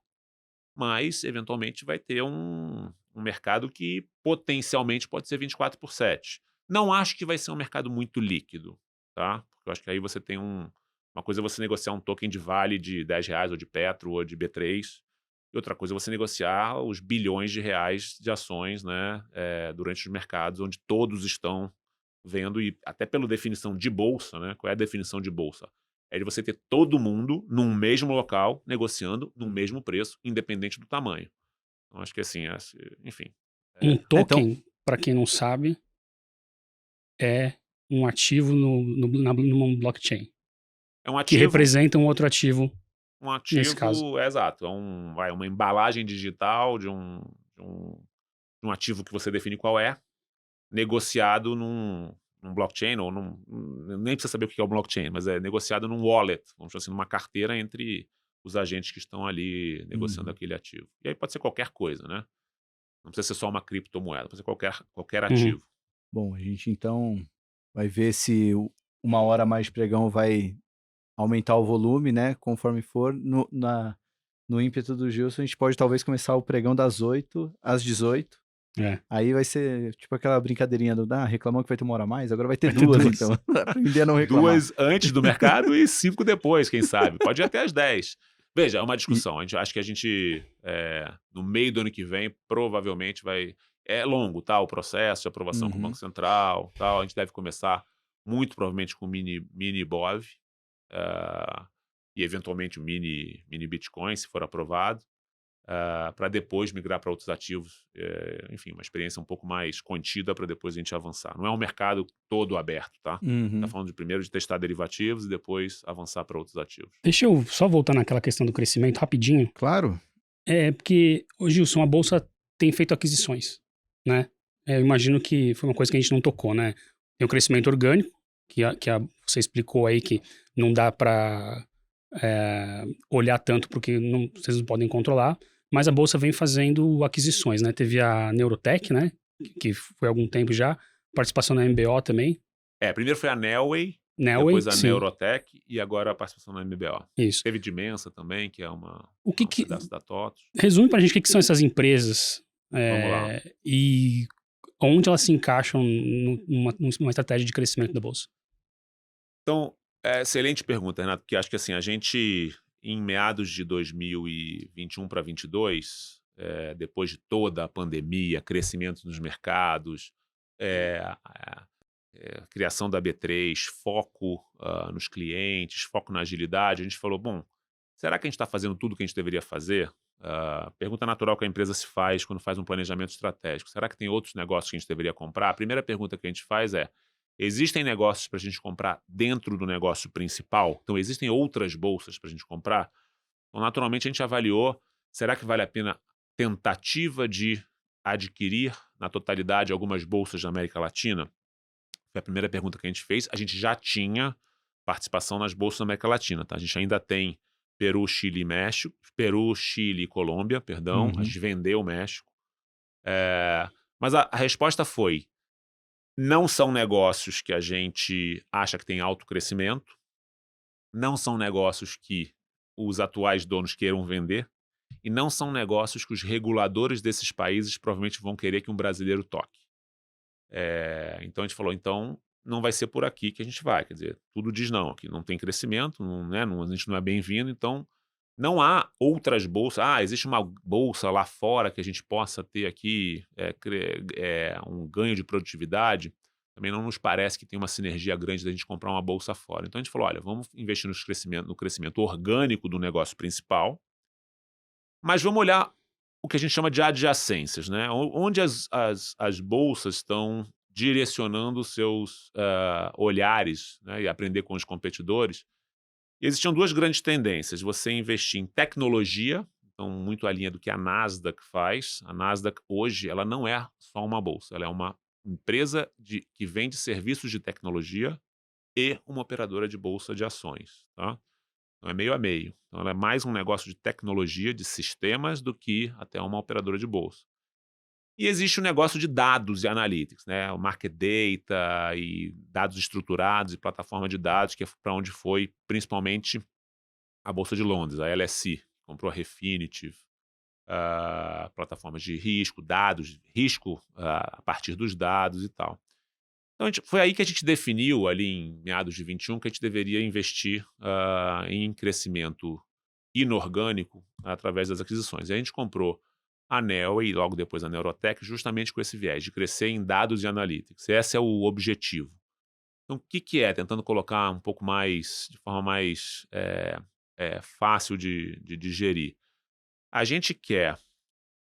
mas, eventualmente, vai ter um mercado que potencialmente pode ser 24/7. Não acho que vai ser um mercado muito líquido, tá? Porque eu acho que aí você tem uma coisa é você negociar um token de Vale de R$10 ou de Petro ou de B3, e outra coisa é você negociar os bilhões de reais de ações, né, durante os mercados, onde todos estão vendo, e até pela definição de bolsa, né? Qual é a definição de bolsa? É de você ter todo mundo num mesmo local, negociando no mesmo preço, independente do tamanho. Então, acho que assim, enfim. Um token, para quem não sabe, é um ativo numa blockchain. É um ativo que representa um outro ativo. Um ativo, nesse caso. Exato. Uma embalagem digital de um ativo que você define qual é, negociado num blockchain, ou nem precisa saber o que é o blockchain, mas é negociado num wallet, vamos dizer assim, numa carteira entre os agentes que estão ali negociando aquele ativo. E aí pode ser qualquer coisa, né? Não precisa ser só uma criptomoeda, pode ser qualquer ativo. Bom, a gente então vai ver se 1 hora mais de pregão vai aumentar o volume, né? Conforme for. No ímpeto do Gilson, a gente pode talvez começar o pregão das 8 às 18. Aí vai ser tipo aquela brincadeirinha reclamou que vai ter 1 hora a mais, agora vai ter 2, então. Aprender a não reclamar. 2 antes do mercado e 5 depois, quem sabe. Pode ir até às 10. Veja, é uma discussão. Acho que a gente, no meio do ano que vem, provavelmente vai... É longo, tá? O processo de aprovação com o Banco Central, tal. A gente deve começar muito provavelmente com mini BOV, e eventualmente o mini Bitcoin, se for aprovado, para depois migrar para outros ativos. Enfim, uma experiência um pouco mais contida para depois a gente avançar. Não é um mercado todo aberto, tá? Tá falando primeiro de testar derivativos e depois avançar para outros ativos. Deixa eu só voltar naquela questão do crescimento rapidinho. Claro. Porque, Gilson, a Bolsa tem feito aquisições, né? Eu imagino que foi uma coisa que a gente não tocou, né? Tem o crescimento orgânico, que você explicou aí que não dá para olhar tanto porque vocês não podem controlar, mas a Bolsa vem fazendo aquisições, né? Teve a Neurotech, né? Que foi há algum tempo já, participação na MBO também. Primeiro foi a Nelway, depois a Neurotech e agora a participação na MBO. Isso. Teve Dimensa também, que é um pedaço da TOTOS. Resume pra gente o que são essas empresas Vamos lá. E onde elas se encaixam numa estratégia de crescimento da Bolsa. Então, excelente pergunta, Renato, porque acho que assim, a gente, em meados de 2021 para 2022, depois de toda a pandemia, crescimento nos mercados, criação da B3, foco nos clientes, foco na agilidade, a gente falou, bom, será que a gente está fazendo tudo o que a gente deveria fazer? Pergunta natural que a empresa se faz quando faz um planejamento estratégico. Será que tem outros negócios que a gente deveria comprar? A primeira pergunta que a gente faz é, existem negócios para a gente comprar dentro do negócio principal? Então, existem outras bolsas para a gente comprar? Então, naturalmente, a gente avaliou, será que vale a pena tentativa de adquirir na totalidade algumas bolsas da América Latina? Foi a primeira pergunta que a gente fez. A gente já tinha participação nas bolsas da América Latina, tá? A gente ainda tem Peru, Chile e México. Peru, Chile e Colômbia, perdão. A gente vendeu o México. Mas a resposta foi, não são negócios que a gente acha que tem alto crescimento, não são negócios que os atuais donos queiram vender, e não são negócios que os reguladores desses países provavelmente vão querer que um brasileiro toque. Então a gente falou, então não vai ser por aqui que a gente vai, quer dizer, tudo diz não, aqui não tem crescimento, a gente não é bem-vindo, então não há outras bolsas, existe uma bolsa lá fora que a gente possa ter aqui um ganho de produtividade, também não nos parece que tem uma sinergia grande da gente comprar uma bolsa fora. Então a gente falou, olha, vamos investir no crescimento orgânico do negócio principal, mas vamos olhar o que a gente chama de adjacências, né? Onde as bolsas estão direcionando os seus olhares, né? E aprender com os competidores. E existiam duas grandes tendências. Você investir em tecnologia, então muito a linha do que a Nasdaq faz. A Nasdaq hoje ela não é só uma bolsa, ela é uma empresa que vende serviços de tecnologia e uma operadora de bolsa de ações, tá? Então é meio a meio. Então ela é mais um negócio de tecnologia, de sistemas, do que até uma operadora de bolsa. E existe o negócio de dados e analytics, né? O market data e dados estruturados e plataforma de dados, que é para onde foi principalmente a Bolsa de Londres, a LSE, comprou a Refinitiv, plataformas de risco, dados, risco a partir dos dados e tal. Então, foi aí que a gente definiu, ali em meados de 21, que a gente deveria investir em crescimento inorgânico através das aquisições. E a gente comprou a Neo e logo depois a Neurotech, justamente com esse viés de crescer em dados e analytics. Esse é o objetivo. Então, o que é? Tentando colocar um pouco mais, de forma mais fácil de digerir. A gente quer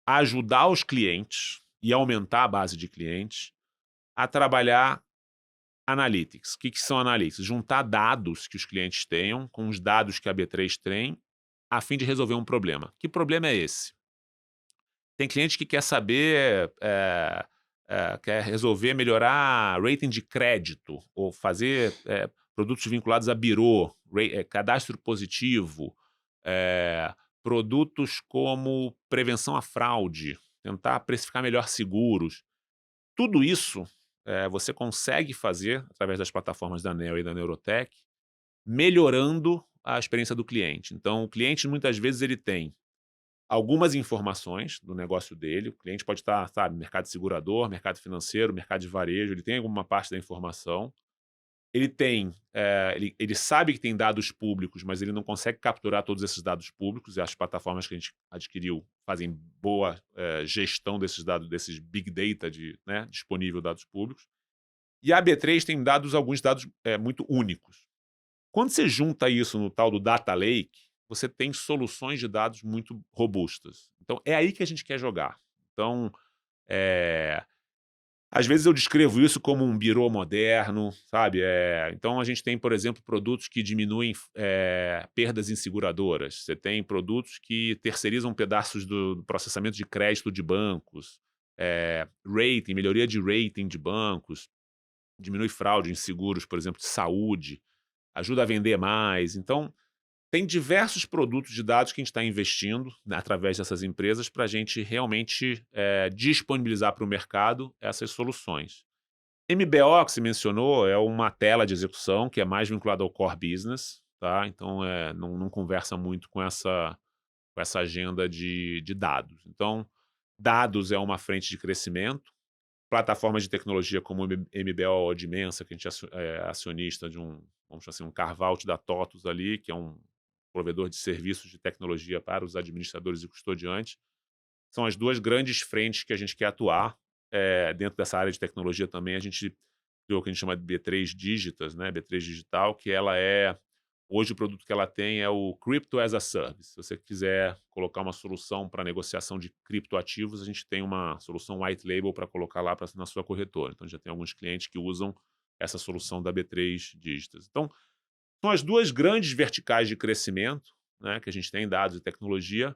ajudar os clientes e aumentar a base de clientes a trabalhar analytics. O que são analytics? Juntar dados que os clientes tenham com os dados que a B3 tem, a fim de resolver um problema. Que problema é esse? Tem cliente que quer saber, quer resolver melhorar rating de crédito, ou fazer produtos vinculados a birô, cadastro positivo, produtos como prevenção à fraude, tentar precificar melhor seguros. Tudo isso você consegue fazer através das plataformas da Neo e da Neurotech, melhorando a experiência do cliente. Então, o cliente, muitas vezes, ele tem algumas informações do negócio dele. O cliente pode estar, sabe, mercado segurador, mercado financeiro, mercado de varejo, ele tem alguma parte da informação. Ele tem, ele sabe que tem dados públicos, mas ele não consegue capturar todos esses dados públicos, e as plataformas que a gente adquiriu fazem boa gestão desses dados, desses big data disponível dados públicos. E a B3 tem alguns dados muito únicos. Quando você junta isso no tal do Data Lake, você tem soluções de dados muito robustas. Então, é aí que a gente quer jogar. Então, às vezes eu descrevo isso como um birô moderno, sabe? Então, a gente tem, por exemplo, produtos que diminuem perdas em seguradoras. Você tem produtos que terceirizam pedaços do processamento de crédito de bancos, rating, melhoria de rating de bancos, diminui fraude em seguros, por exemplo, de saúde, ajuda a vender mais. Então, tem diversos produtos de dados que a gente está investindo, né, através dessas empresas para a gente realmente disponibilizar para o mercado essas soluções. MBO, que você mencionou, é uma tela de execução que é mais vinculada ao core business, tá? Então não conversa muito com essa agenda de dados. Então, dados é uma frente de crescimento. Plataformas de tecnologia como o MBO ou Dimensa, que a gente é acionista de vamos chamar assim, um carve-out da TOTUS ali, que é um provedor de serviços de tecnologia para os administradores e custodiantes. São as duas grandes frentes que a gente quer atuar. Dentro dessa área de tecnologia também, a gente criou o que a gente chama de B3 Digitas, né? B3 Digital, que ela é... Hoje o produto que ela tem é o Crypto as a Service. Se você quiser colocar uma solução para negociação de criptoativos, a gente tem uma solução white label para colocar lá na sua corretora. Então já tem alguns clientes que usam essa solução da B3 Digitas. Então, são as duas grandes verticais de crescimento, né, que a gente tem em dados e tecnologia,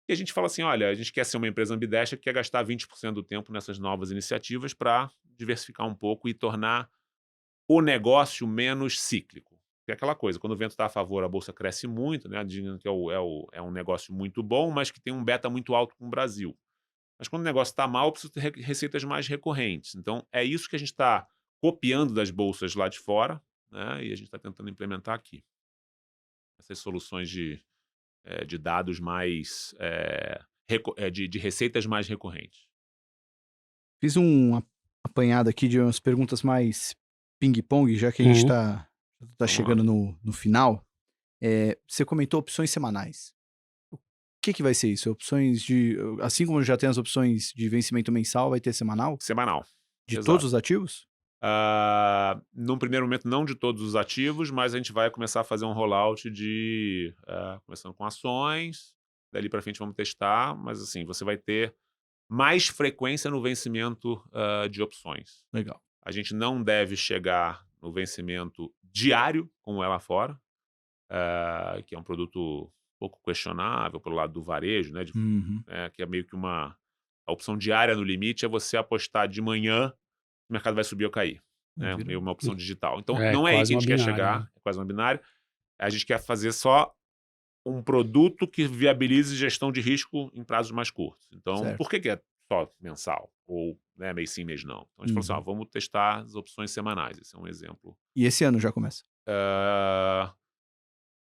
e a gente fala assim, olha, a gente quer ser uma empresa ambidestra que quer gastar 20% do tempo nessas novas iniciativas para diversificar um pouco e tornar o negócio menos cíclico. Que é aquela coisa, quando o vento está a favor, a bolsa cresce muito, né? Dizem que é um negócio muito bom, mas que tem um beta muito alto com o Brasil. Mas quando o negócio está mal, precisa ter receitas mais recorrentes. Então, é isso que a gente está copiando das bolsas lá de fora, né? E a gente está tentando implementar aqui. Essas soluções de dados mais... de receitas mais recorrentes. Fiz um apanhado aqui de umas perguntas mais ping-pong, já que a gente está chegando no final. Você comentou opções semanais. O que vai ser isso? Opções de... Assim como já tem as opções de vencimento mensal, vai ter semanal? Semanal. De todos os ativos? Num primeiro momento, não de todos os ativos, mas a gente vai começar a fazer um rollout começando com ações, dali para frente vamos testar, mas assim, você vai ter mais frequência no vencimento de opções. Legal. A gente não deve chegar no vencimento diário, como é lá fora, que é um produto um pouco questionável pelo lado do varejo, né? Que é meio que a opção diária no limite é você apostar de manhã, o mercado vai subir ou cair. Né? Meio uma opção digital. Então, não é aí que a gente quer chegar, né? É quase uma binária. A gente quer fazer só um produto que viabilize gestão de risco em prazos mais curtos. Então, por que é só mensal? Ou mês sim, mês não? Então, a gente falou assim, vamos testar as opções semanais. Esse é um exemplo. E esse ano já começa?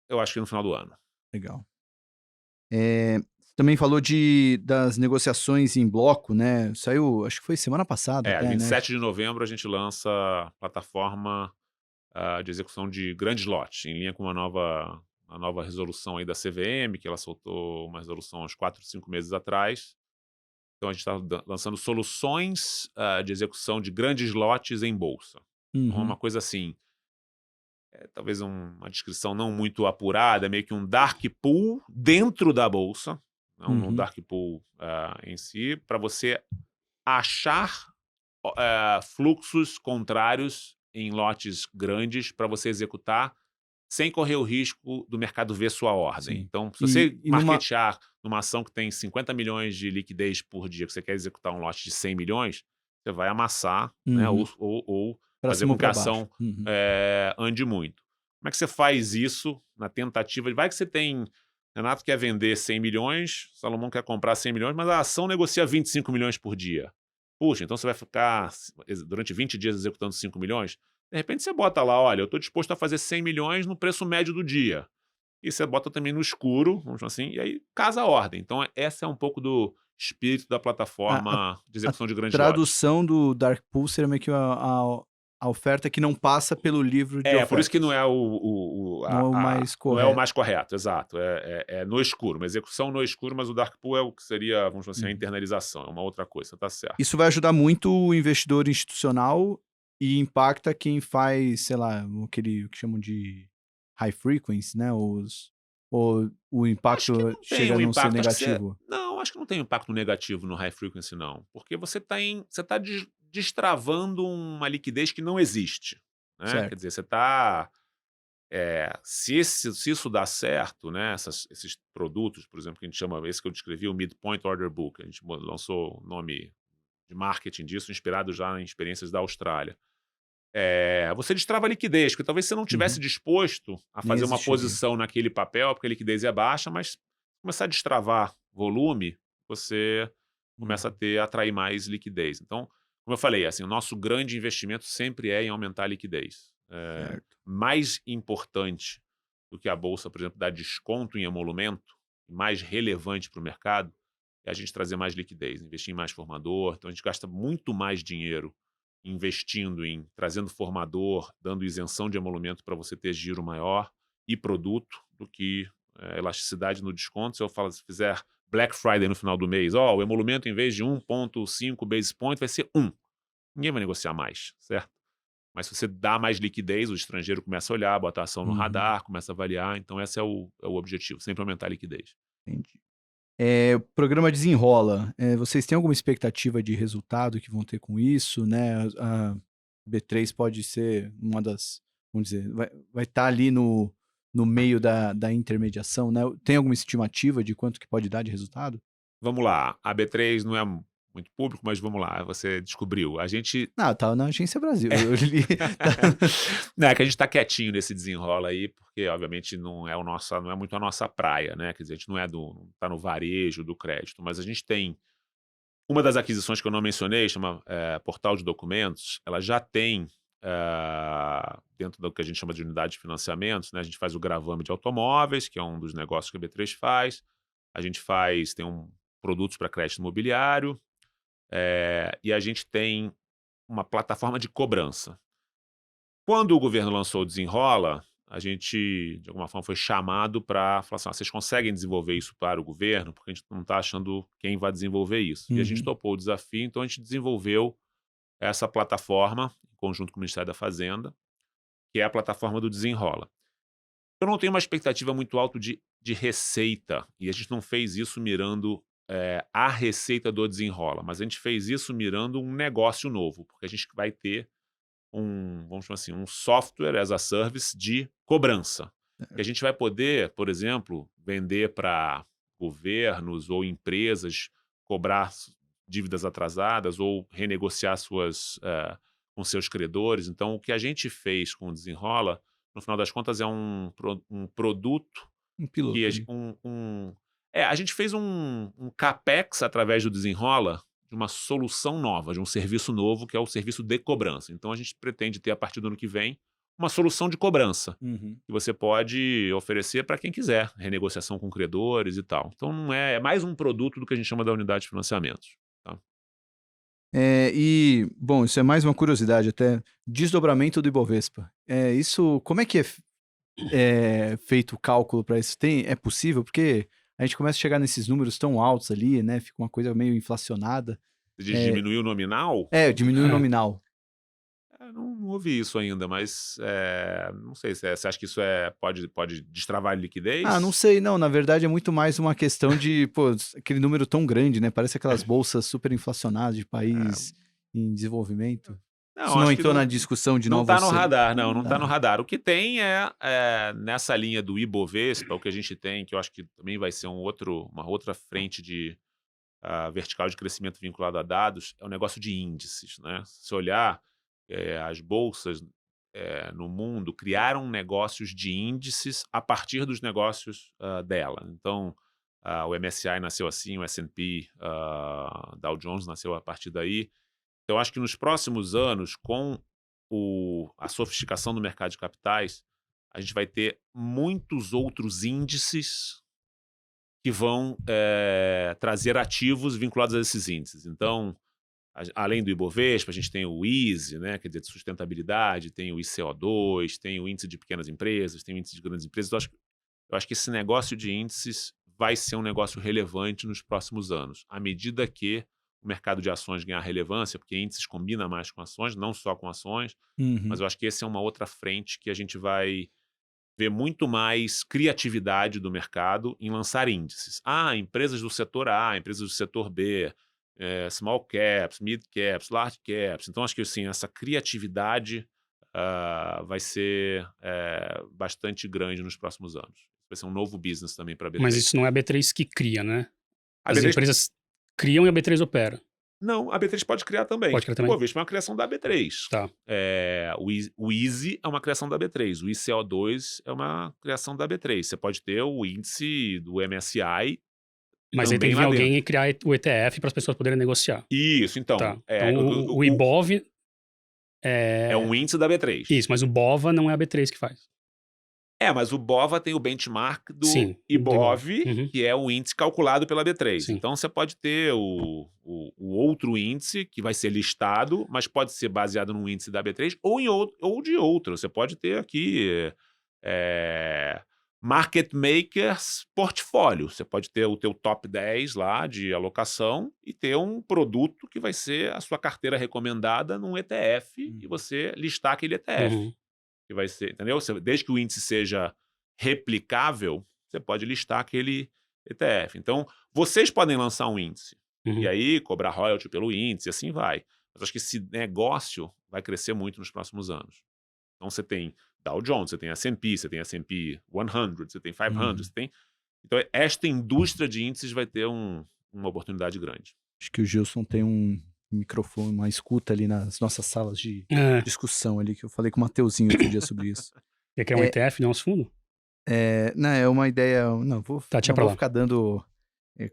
Eu acho que no final do ano. Legal. Você também falou das negociações em bloco, né? Saiu, acho que foi semana passada. 27 de novembro a gente lança a plataforma de execução de grandes lotes, em linha com uma nova resolução aí da CVM, que ela soltou uma resolução há uns 4, 5 meses atrás. Então a gente está lançando soluções de execução de grandes lotes em bolsa. Então, é uma coisa assim, talvez uma descrição não muito apurada, meio que um dark pool dentro da bolsa, não no dark pool em si, para você achar fluxos contrários em lotes grandes para você executar sem correr o risco do mercado ver sua ordem. Sim. Então, se você marketear numa ação que tem 50 milhões de liquidez por dia, que você quer executar um lote de 100 milhões, você vai amassar, né, ou fazer com que a ação ande muito. Como é que você faz isso na tentativa? Vai que você tem... Renato quer vender 100 milhões, Salomão quer comprar 100 milhões, mas a ação negocia 25 milhões por dia. Puxa, então você vai ficar durante 20 dias executando 5 milhões? De repente você bota lá, olha, eu estou disposto a fazer 100 milhões no preço médio do dia. E você bota também no escuro, vamos assim, e aí casa a ordem. Então essa é um pouco do espírito da plataforma de execução de grandes lotes. A tradução do Dark Pool seria meio que a oferta que não passa pelo livro de ofertas. Por isso que não é o mais correto. Não é o mais correto, exato. É no escuro, uma execução no escuro, mas o Dark Pool é o que seria, vamos dizer assim, a internalização, é uma outra coisa, tá certo. Isso vai ajudar muito o investidor institucional e impacta quem faz, sei lá, aquele que chamam de high frequency, né? O impacto chega a não ser negativo. Não, acho que não tem impacto negativo no high frequency, não. Porque você está destravando uma liquidez que não existe. Né? Quer dizer, você está... se isso dá certo, né, esses produtos, por exemplo, que a gente chama, esse que eu descrevi, o Midpoint Order Book, a gente lançou o nome de marketing disso, inspirado já em experiências da Austrália. Você destrava a liquidez, porque talvez você não tivesse disposto a fazer uma posição naquele papel, porque a liquidez é baixa, mas começar a destravar volume, você começa a atrair mais liquidez. Então, como eu falei, assim, o nosso grande investimento sempre é em aumentar a liquidez. Mais importante do que a bolsa, por exemplo, dar desconto em emolumento, mais relevante para o mercado, é a gente trazer mais liquidez, investir em mais formador. Então, a gente gasta muito mais dinheiro investindo em trazendo formador, dando isenção de emolumento para você ter giro maior e produto, do que elasticidade no desconto. Se eu falo, se fizer Black Friday no final do mês, o emolumento em vez de 1,5 basis point vai ser 1. Ninguém vai negociar mais, certo? Mas se você dá mais liquidez, o estrangeiro começa a olhar, bota a ação no radar, começa a avaliar. Então, esse é o objetivo, sempre aumentar a liquidez. Entendi. O programa Desenrola, vocês têm alguma expectativa de resultado que vão ter com isso, né? A B3 pode ser uma das, vamos dizer, vai estar ali no meio da intermediação, né? Tem alguma estimativa de quanto que pode dar de resultado? Vamos lá, a B3 não é muito público, mas vamos lá, você descobriu. A gente... Não, tá na Agência Brasil. Eu li. Não, é que a gente tá quietinho nesse desenrola aí, porque obviamente não é muito a nossa praia, né? Quer dizer, a gente não tá no varejo do crédito, mas a gente tem uma das aquisições que eu não mencionei, chama Portal de Documentos, ela já tem dentro do que a gente chama de unidade de financiamentos, né? A gente faz o gravame de automóveis, que é um dos negócios que a B3 faz. A gente tem produtos para crédito imobiliário, e a gente tem uma plataforma de cobrança. Quando o governo lançou o Desenrola, a gente, de alguma forma, foi chamado para falar assim, vocês conseguem desenvolver isso para o governo? Porque a gente não está achando quem vai desenvolver isso. E a gente topou o desafio, então a gente desenvolveu essa plataforma, em conjunto com o Ministério da Fazenda, que é a plataforma do Desenrola. Eu não tenho uma expectativa muito alta de receita, e a gente não fez isso mirando a receita do Desenrola, mas a gente fez isso mirando um negócio novo, porque a gente vai ter vamos chamar assim, um software as a service de cobrança. Que a gente vai poder, por exemplo, vender para governos ou empresas, cobrar dívidas atrasadas ou renegociar com seus credores. Então, o que a gente fez com o Desenrola, no final das contas, é um produto. Um piloto. A gente fez um CAPEX através do Desenrola, de uma solução nova, de um serviço novo, que é o serviço de cobrança. Então, a gente pretende ter, a partir do ano que vem, uma solução de cobrança, que você pode oferecer para quem quiser, renegociação com credores e tal. Então, é mais um produto do que a gente chama da unidade de financiamentos. Tá? Bom, isso é mais uma curiosidade até, desdobramento do Ibovespa. Como é que é feito o cálculo para isso? É possível? Porque a gente começa a chegar nesses números tão altos ali, né? Fica uma coisa meio inflacionada. Você diz diminuir o nominal? Diminuir o nominal. Não ouvi isso ainda, mas não sei, você acha que isso pode destravar a liquidez? Não sei, não. Na verdade, é muito mais uma questão de, aquele número tão grande, né? Parece aquelas bolsas super inflacionadas de país em desenvolvimento. Isso não entrou na discussão de novos... Não está no radar, não está no radar. O que tem nessa linha do Ibovespa, o que a gente tem, que eu acho que também vai ser uma outra frente de vertical de crescimento vinculado a dados, é o negócio de índices, né? Se olhar, as bolsas no mundo criaram negócios de índices a partir dos negócios dela. Então, o MSCI nasceu assim, o S&P, Dow Jones nasceu a partir daí. Então, acho que nos próximos anos, com a sofisticação do mercado de capitais, a gente vai ter muitos outros índices que vão trazer ativos vinculados a esses índices. Então, além do Ibovespa, a gente tem o ISE, né, quer dizer, de sustentabilidade, tem o ICO2, tem o índice de pequenas empresas, tem o índice de grandes empresas. Então, eu acho que esse negócio de índices vai ser um negócio relevante nos próximos anos, à medida que o mercado de ações ganhar relevância, porque índices combina mais com ações, não só com ações, mas eu acho que essa é uma outra frente que a gente vai ver muito mais criatividade do mercado em lançar índices. Empresas do setor A, empresas do setor B, small caps, mid caps, large caps. Então, acho que assim, essa criatividade vai ser bastante grande nos próximos anos. Vai ser um novo business também para a B3. Mas isso não é a B3 que cria, né? As empresas criam e a B3 opera. Não, a B3 pode criar também. Pode criar também. O Ibovespa é uma criação da B3. Tá. O ISE é uma criação da B3. O ICO2 é uma criação da B3. Você pode ter o índice do MSCI. Mas aí tem que vir alguém e criar o ETF para as pessoas poderem negociar. Isso, então. Tá. Então o IBOV é um índice da B3. Isso, mas o BOVA não é a B3 que faz. Mas o BOVA tem o benchmark do Sim, IBOV, que é o índice calculado pela B3. Sim. Então, você pode ter o outro índice, que vai ser listado, mas pode ser baseado num índice da B3 ou de outro. Você pode ter aqui Market makers, portfólio. Você pode ter o teu top 10 lá de alocação e ter um produto que vai ser a sua carteira recomendada num ETF e você listar aquele ETF. Uhum. Que vai ser, entendeu? Desde que o índice seja replicável, você pode listar aquele ETF. Então, vocês podem lançar um índice e aí cobrar royalty pelo índice e assim vai. Mas acho que esse negócio vai crescer muito nos próximos anos. Então, você tem Dow Jones, você tem S&P, você tem S&P 100, você tem 500, você tem... Então, esta indústria de índices vai ter uma oportunidade grande. Acho que o Gilson tem um microfone, uma escuta ali nas nossas salas de discussão ali, que eu falei com o Mateuzinho outro dia sobre isso. Você quer um ETF, não uns fundos? Não, é uma ideia... Não, vou ficar dando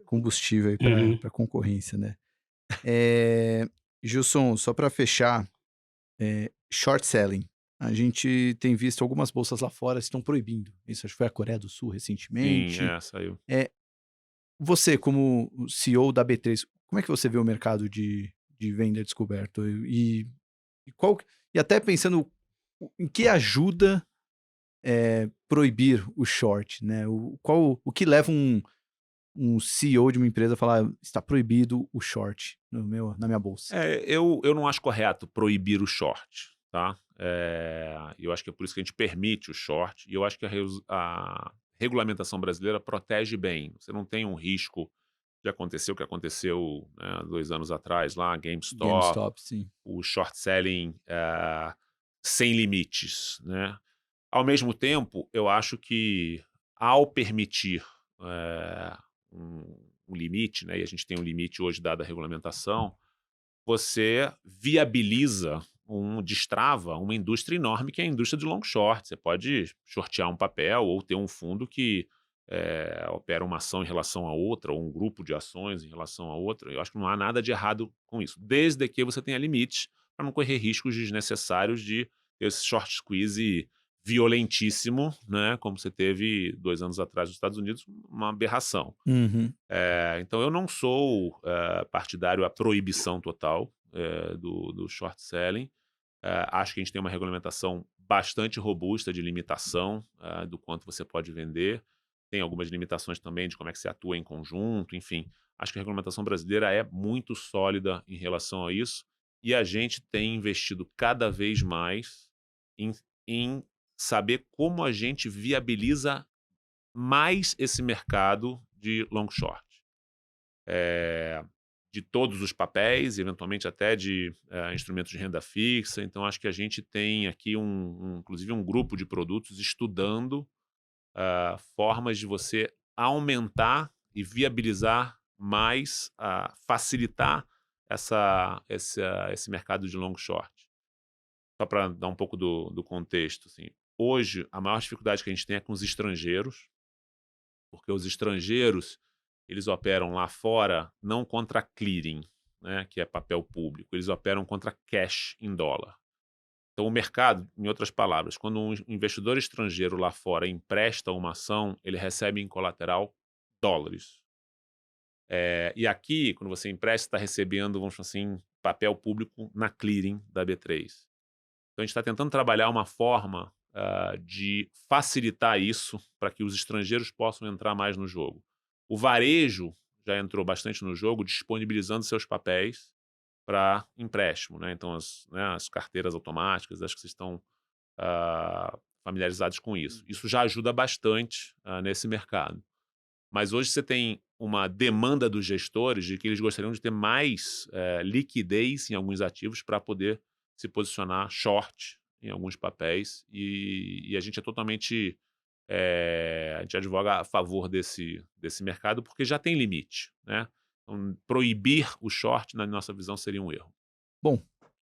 combustível aí para concorrência, né? Gilson, só para fechar, short selling. A gente tem visto algumas bolsas lá fora estão proibindo. Isso acho que foi a Coreia do Sul recentemente. Sim, saiu. Você, como CEO da B3, como é que você vê o mercado de venda descoberto? E até pensando em que ajuda proibir o short, né? O que leva um CEO de uma empresa a falar está proibido o short na minha bolsa? Eu não acho correto proibir o short, tá? Eu acho que é por isso que a gente permite o short, e eu acho que a regulamentação brasileira protege bem. Você não tem um risco de acontecer o que aconteceu 2 anos atrás lá, GameStop, sim. O short selling sem limites, né? Ao mesmo tempo, eu acho que ao permitir um limite, né, e a gente tem um limite hoje dado a regulamentação, você viabiliza, destrava uma indústria enorme que é a indústria de long short. Você pode shortear um papel ou ter um fundo que opera uma ação em relação a outra, ou um grupo de ações em relação a outra. Eu acho que não há nada de errado com isso, desde que você tenha limites para não correr riscos desnecessários de ter esse short squeeze violentíssimo, né, como você teve 2 anos atrás nos Estados Unidos, uma aberração. Então, eu não sou partidário à proibição total do short selling. Acho que a gente tem uma regulamentação bastante robusta de limitação do quanto você pode vender. Tem algumas limitações também de como é que você atua em conjunto, enfim. Acho que a regulamentação brasileira é muito sólida em relação a isso e a gente tem investido cada vez mais em saber como a gente viabiliza mais esse mercado de long short. De todos os papéis, eventualmente até de instrumentos de renda fixa. Então, acho que a gente tem aqui, inclusive, um grupo de produtos estudando formas de você aumentar e viabilizar mais, facilitar esse mercado de long short. Só para dar um pouco do contexto, assim. Hoje, a maior dificuldade que a gente tem é com os estrangeiros, porque os estrangeiros eles operam lá fora não contra clearing, né, que é papel público, eles operam contra cash em dólar. Então, o mercado, em outras palavras, quando um investidor estrangeiro lá fora empresta uma ação, ele recebe em colateral dólares. E aqui, quando você empresta, está recebendo, vamos chamar assim, papel público na clearing da B3. Então, a gente está tentando trabalhar uma forma de facilitar isso para que os estrangeiros possam entrar mais no jogo. O varejo já entrou bastante no jogo, disponibilizando seus papéis para empréstimo, né? Então, as carteiras automáticas, acho que vocês estão familiarizados com isso. Isso já ajuda bastante nesse mercado. Mas hoje você tem uma demanda dos gestores de que eles gostariam de ter mais liquidez em alguns ativos para poder se posicionar short em alguns papéis, e a gente é totalmente... a gente advoga a favor desse mercado porque já tem limite, né? Então, proibir o short, na nossa visão, seria um erro. Bom,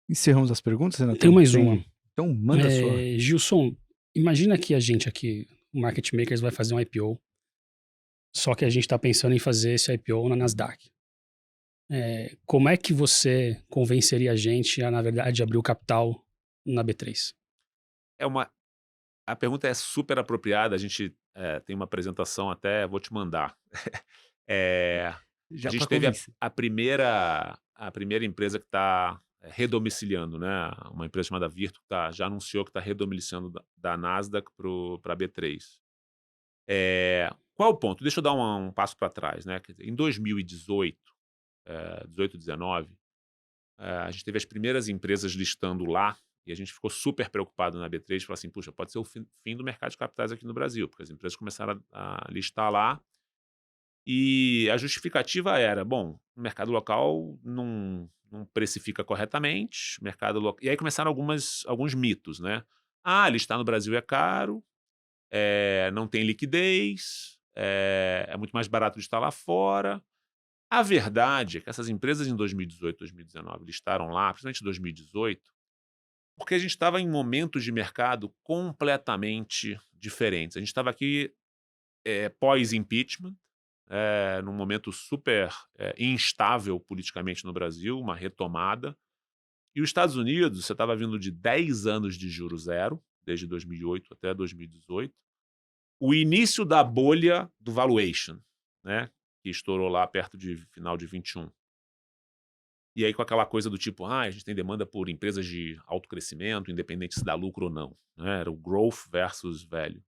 encerramos as perguntas, Renato? Tem mais uma. Então, manda a sua. Gilson, imagina que a gente aqui, o Market Makers, vai fazer um IPO, só que a gente está pensando em fazer esse IPO na Nasdaq. Como é que você convenceria a gente a, na verdade, abrir o capital na B3? A pergunta é super apropriada, a gente tem uma apresentação até, vou te mandar. A gente teve a primeira empresa que está redomiciliando, né? Uma empresa chamada Virtu, que já anunciou que está redomiciliando da Nasdaq para a B3. Qual é o ponto? Deixa eu dar um passo para trás, né? Quer dizer, em 2018, 18, 19, a gente teve as primeiras empresas listando lá e a gente ficou super preocupado na B3 e falou assim, puxa, pode ser o fim do mercado de capitais aqui no Brasil, porque as empresas começaram a listar lá e a justificativa era, bom, o mercado local não precifica corretamente, e aí começaram alguns mitos, né? Listar no Brasil é caro, não tem liquidez, é muito mais barato listar lá fora. A verdade é que essas empresas em 2018, 2019 listaram lá, principalmente em 2018, porque a gente estava em momentos de mercado completamente diferentes. A gente estava aqui pós-impeachment, num momento super instável politicamente no Brasil, uma retomada. E os Estados Unidos, você estava vindo de 10 anos de juros zero, desde 2008 até 2018. O início da bolha do valuation, né, que estourou lá perto de final de 21. E aí com aquela coisa do tipo, a gente tem demanda por empresas de alto crescimento, independente se dá lucro ou não. Né? Era o growth versus value.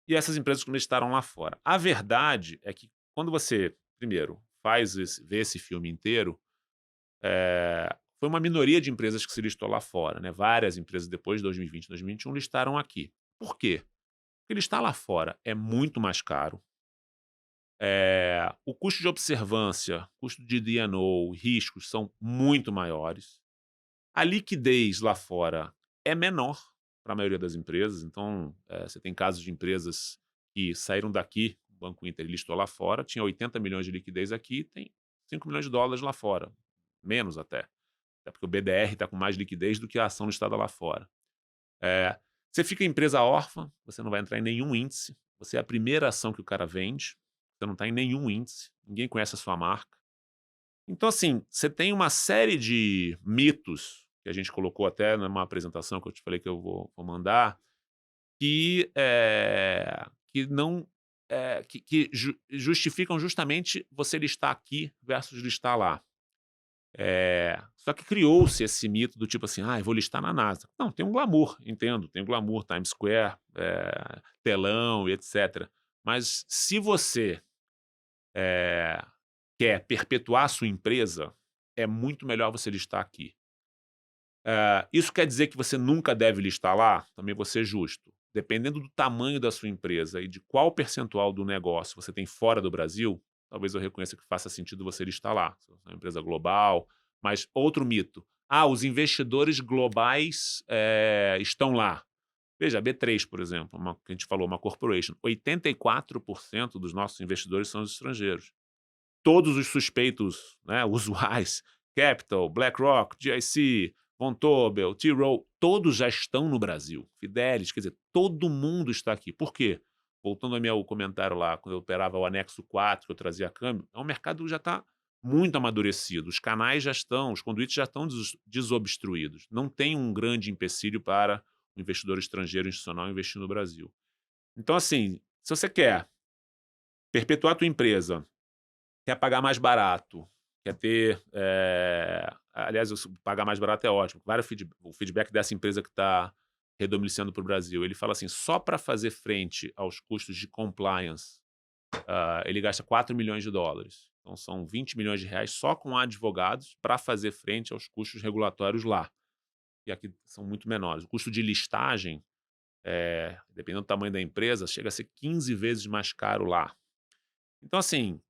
E essas empresas começaram lá fora. A verdade é que quando você, primeiro, vê esse filme inteiro, foi uma minoria de empresas que se listou lá fora. Né? Várias empresas depois de 2020 e 2021 listaram aqui. Por quê? Porque listar lá fora é muito mais caro. O custo de observância, custo de D&O, riscos são muito maiores. A liquidez lá fora é menor para a maioria das empresas. Então, você tem casos de empresas que saíram daqui, o Banco Inter listou lá fora, tinha 80 milhões de liquidez aqui, tem 5 milhões de dólares lá fora. Menos até. Até porque o BDR está com mais liquidez do que a ação listada lá fora. Você fica empresa órfã, você não vai entrar em nenhum índice. Você é a primeira ação que o cara vende. Você não está em nenhum índice, ninguém conhece a sua marca. Então, assim, você tem uma série de mitos, que a gente colocou até numa apresentação que eu te falei que eu vou mandar, que justificam justamente você listar aqui versus listar lá. Só que criou-se esse mito do tipo assim, eu vou listar na Nasdaq. Não, tem um glamour, entendo, tem um glamour, Times Square, telão e etc. Mas se você quer perpetuar a sua empresa, é muito melhor você listar aqui. Isso quer dizer que você nunca deve listar lá? Também vou ser justo. Dependendo do tamanho da sua empresa e de qual percentual do negócio você tem fora do Brasil, talvez eu reconheça que faça sentido você listar lá. Se você é uma empresa global. Mas outro mito. Os investidores globais estão lá. Veja, a B3, por exemplo, que a gente falou, uma corporation. 84% dos nossos investidores são os estrangeiros. Todos os suspeitos, né, usuais, Capital, BlackRock, GIC, Vontobel, T. Rowe, todos já estão no Brasil. Fidelis, quer dizer, todo mundo está aqui. Por quê? Voltando ao meu comentário lá, quando eu operava o anexo 4, que eu trazia câmbio, o mercado já está muito amadurecido. Os canais já estão, os conduítes já estão desobstruídos. Não tem um grande empecilho para o investidor estrangeiro institucional investir no Brasil. Então, assim, se você quer perpetuar a tua empresa, quer pagar mais barato, quer ter... aliás, pagar mais barato é ótimo. O feedback dessa empresa que está redomiciliando para o Brasil, ele fala assim, só para fazer frente aos custos de compliance, ele gasta 4 milhões de dólares. Então, são 20 milhões de reais só com advogados para fazer frente aos custos regulatórios lá. E aqui são muito menores. O custo de listagem, dependendo do tamanho da empresa, chega a ser 15 vezes mais caro lá. Então, assim,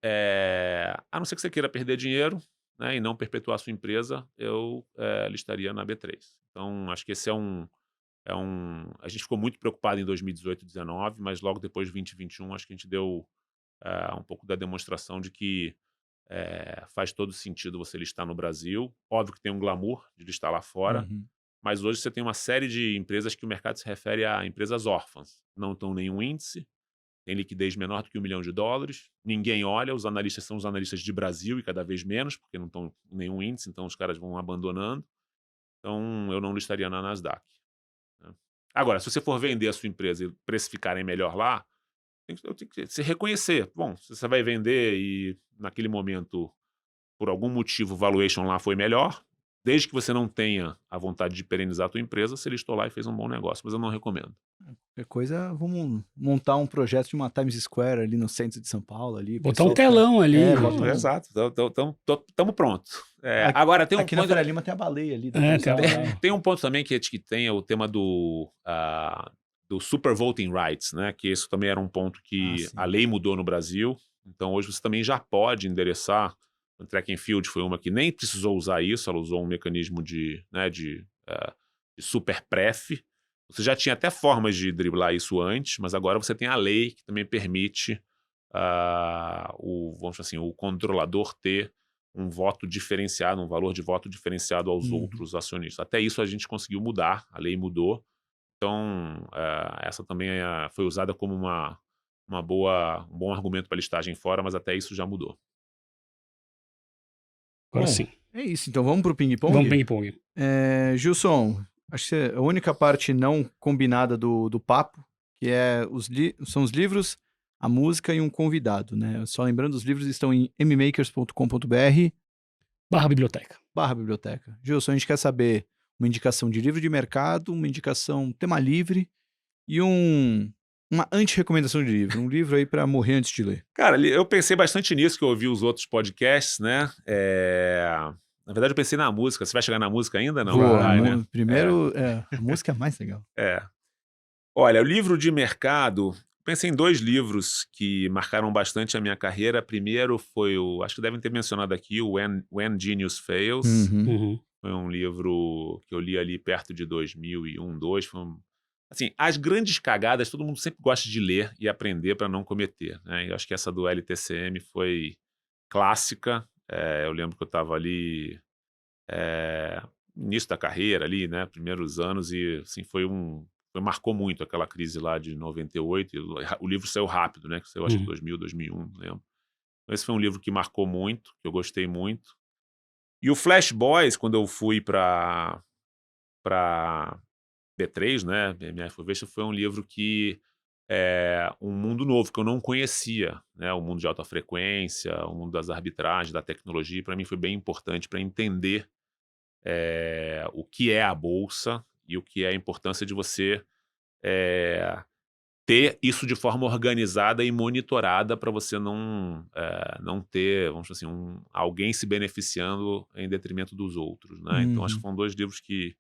a não ser que você queira perder dinheiro, né, e não perpetuar a sua empresa, eu listaria na B3. Então, acho que esse a gente ficou muito preocupado em 2018 e 2019, mas logo depois de 2021, acho que a gente deu um pouco da demonstração de que faz todo sentido você listar no Brasil. Óbvio que tem um glamour de listar lá fora, mas hoje você tem uma série de empresas que o mercado se refere a empresas órfãs. Não estão em nenhum índice, tem liquidez menor do que $1 milhão, ninguém olha, os analistas são os analistas de Brasil e cada vez menos, porque não estão em nenhum índice, então os caras vão abandonando. Então, eu não listaria na Nasdaq. Né? Agora, se você for vender a sua empresa e precificarem melhor lá, tem que se reconhecer. Bom, se você vai vender e naquele momento, por algum motivo, o valuation lá foi melhor, Desde que você não tenha a vontade de perenizar a tua empresa, você listou lá e fez um bom negócio, mas eu não recomendo. Qualquer coisa, vamos montar um projeto de uma Times Square ali no centro de São Paulo. Ali, botar um telão ali. Exato, estamos prontos. Agora tem um aqui ponto... na Faria Lima tem a baleia ali. Tem um ponto também que tem o tema do super voting rights, né? Que isso também era um ponto que a lei mudou no Brasil. Então hoje você também já pode endereçar. O track and field foi uma que nem precisou usar isso, ela usou um mecanismo de super pref. Você já tinha até formas de driblar isso antes, mas agora você tem a lei que também permite vamos dizer assim, o controlador ter um voto diferenciado, um valor de voto diferenciado aos outros acionistas. Até isso a gente conseguiu mudar, a lei mudou. Então, essa também foi usada como um bom argumento para listagem fora, mas até isso já mudou. Agora sim. É isso, então vamos pro ping-pong? Vamos pro ping-pong. Gilson, acho que a única parte não combinada do papo, que são os livros, a música e um convidado, né? Só lembrando, os livros estão em mmakers.com.br/biblioteca. Gilson, a gente quer saber uma indicação de livro de mercado, uma indicação tema livre e uma anti-recomendação de livro. Um livro aí para morrer antes de ler. Cara, eu pensei bastante nisso, que eu ouvi os outros podcasts, né? Na verdade, eu pensei na música. Você vai chegar na música ainda? Não? Né? Primeiro, a música é mais legal. Olha, o livro de mercado... Pensei em 2 livros que marcaram bastante a minha carreira. Primeiro foi acho que devem ter mencionado aqui, o When Genius Fails. Foi um livro que eu li ali perto de 2001, 2002. Assim, as grandes cagadas, todo mundo sempre gosta de ler e aprender para não cometer, né? Eu acho que essa do LTCM foi clássica. Eu lembro que eu estava ali no início da carreira, ali, né? Primeiros anos, e assim, marcou muito aquela crise lá de 98. O livro saiu rápido, né? Que saiu acho que 2000, 2001, não lembro. Então, esse foi um livro que marcou muito, que eu gostei muito. E o Flash Boys, quando eu fui para B3, né? BMF, foi um livro que um mundo novo que eu não conhecia, né? O mundo de alta frequência, o mundo das arbitragens, da tecnologia. Para mim foi bem importante para entender o que é a bolsa e o que é a importância de você ter isso de forma organizada e monitorada para você não ter, vamos dizer assim, alguém se beneficiando em detrimento dos outros, né? Então acho que foram 2 livros de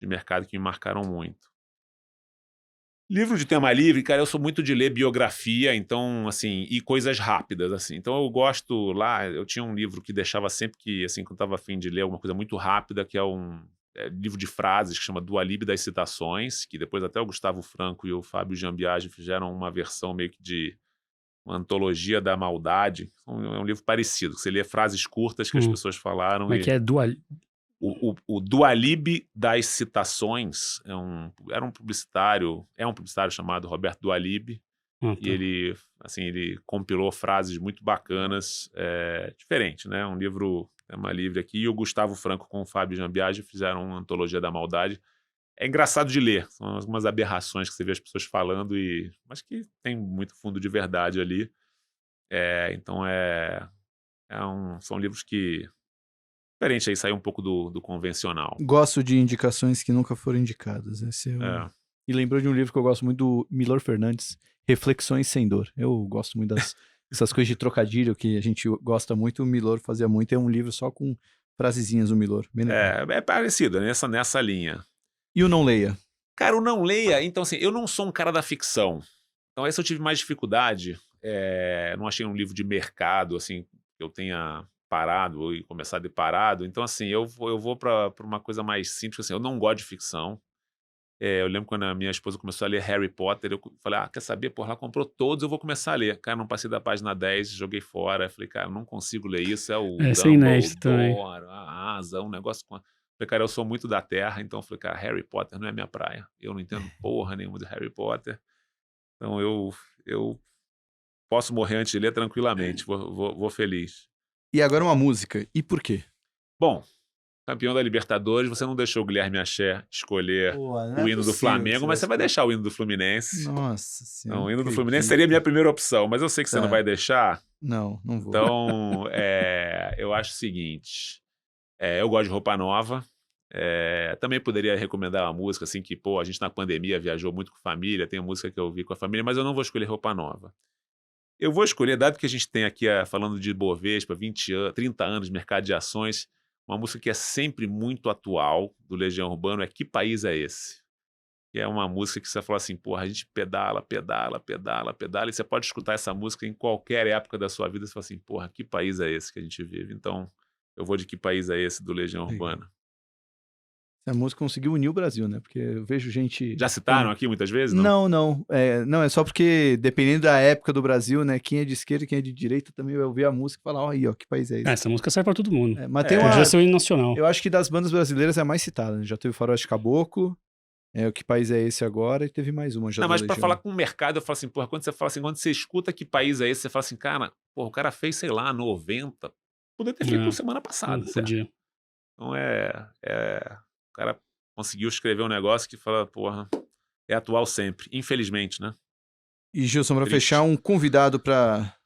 mercado que me marcaram muito. Livro de tema livre, cara, eu sou muito de ler biografia, então, assim, e coisas rápidas, assim. Então eu gosto lá, eu tinha um livro que deixava sempre que, assim, quando eu estava a fim de ler alguma coisa muito rápida, que é um livro de frases que chama Do Alibi das Citações, que depois até o Gustavo Franco e o Fábio Jambiage fizeram uma versão meio que de uma antologia da maldade. É um livro parecido, que você lê frases curtas que as pessoas falaram. Como é que é o Do Alibi das Citações era um publicitário, chamado Roberto Do Alibi, e ele compilou frases muito bacanas, diferente, né? Um livro tema livre aqui, e o Gustavo Franco com o Fábio Jambiage fizeram uma antologia da maldade. É engraçado de ler, são algumas aberrações que você vê as pessoas falando, mas que tem muito fundo de verdade ali. Então são livros que diferente aí, sair um pouco do convencional. Gosto de indicações que nunca foram indicadas. E lembrou de um livro que eu gosto muito do Milor Fernandes, Reflexões Sem Dor. Eu gosto muito dessas coisas de trocadilho que a gente gosta muito. O Milor fazia muito. É um livro só com frasezinhas do Milor. É parecido, nessa linha. E o Não Leia? Cara, o Não Leia, então assim, eu não sou um cara da ficção. Então esse eu tive mais dificuldade. Não achei um livro de mercado, assim, que eu tenha parado e começar de parado. Então, assim, eu vou para uma coisa mais simples, assim, eu não gosto de ficção. Eu lembro quando a minha esposa começou a ler Harry Potter, eu falei, quer saber? Porra, ela comprou todos, eu vou começar a ler. Cara, não passei da página 10, joguei fora. Falei, cara, não consigo ler isso, Dumbledore, a asa, um negócio com... Falei, cara, eu sou muito da Terra, então falei, cara, Harry Potter não é minha praia. Eu não entendo porra nenhuma de Harry Potter. Então eu posso morrer antes de ler tranquilamente, vou feliz. E agora uma música. E por quê? Bom, campeão da Libertadores, você não deixou o Guilherme Axé escolher o hino do Flamengo, mas você vai deixar o hino do Fluminense. Nossa Senhora. Não, o hino do Fluminense seria a minha primeira opção, mas eu sei que você não vai deixar. Não vou. Então, eu acho o seguinte, eu gosto de Roupa Nova, Também poderia recomendar uma música assim que, pô, a gente na pandemia viajou muito com família, tem uma música que eu ouvi com a família, mas eu não vou escolher roupa nova. Eu vou escolher, dado que a gente tem aqui, falando de Bovespa, 30 anos de mercado de ações, uma música que é sempre muito atual, do Legião Urbano, é Que País é Esse? Que é uma música que você fala assim, porra, a gente pedala, pedala, pedala, pedala, e você pode escutar essa música em qualquer época da sua vida, você fala assim, porra, que país é esse que a gente vive? Então, eu vou de Que País é Esse, do Legião Urbana. Essa música conseguiu unir o Brasil, né? Porque eu vejo gente... Já citaram aqui muitas vezes? Não. Não, é só porque, dependendo da época do Brasil, né? Quem é de esquerda e quem é de direita também vai ouvir a música e falar, ó, aí, ó, que país é esse? Essa música sai pra todo mundo. Mas tem Podia ser o hino nacional. Eu acho que das bandas brasileiras é a mais citada, né? Já teve Faroeste Caboclo, o Que País é Esse agora, e teve mais uma. Não, mas pra falar com o mercado, eu falo assim, porra, quando você escuta Que País é Esse, você fala assim, cara, porra, o cara fez, sei lá, 90. Podia ter feito semana passada, certo? Podia. Então o cara conseguiu escrever um negócio que fala, porra, é atual sempre, infelizmente, né? E Gilson, para fechar, um convidado para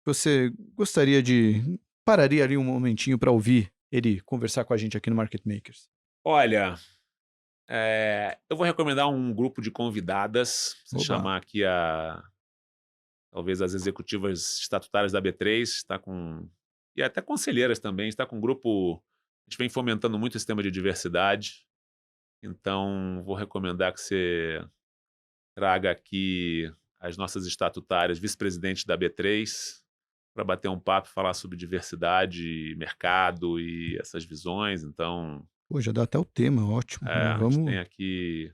você gostaria de... Pararia ali um momentinho para ouvir ele conversar com a gente aqui no Market Makers. Olha, eu vou recomendar um grupo de convidadas, se chamar aqui talvez as executivas estatutárias da B3, está com... E até conselheiras também, está com um grupo... A gente vem fomentando muito esse tema de diversidade. Então, vou recomendar que você traga aqui as nossas estatutárias, vice-presidentes da B3, para bater um papo e falar sobre diversidade, mercado e essas visões. Então... Pô, já dá até o tema, ótimo. A gente tem aqui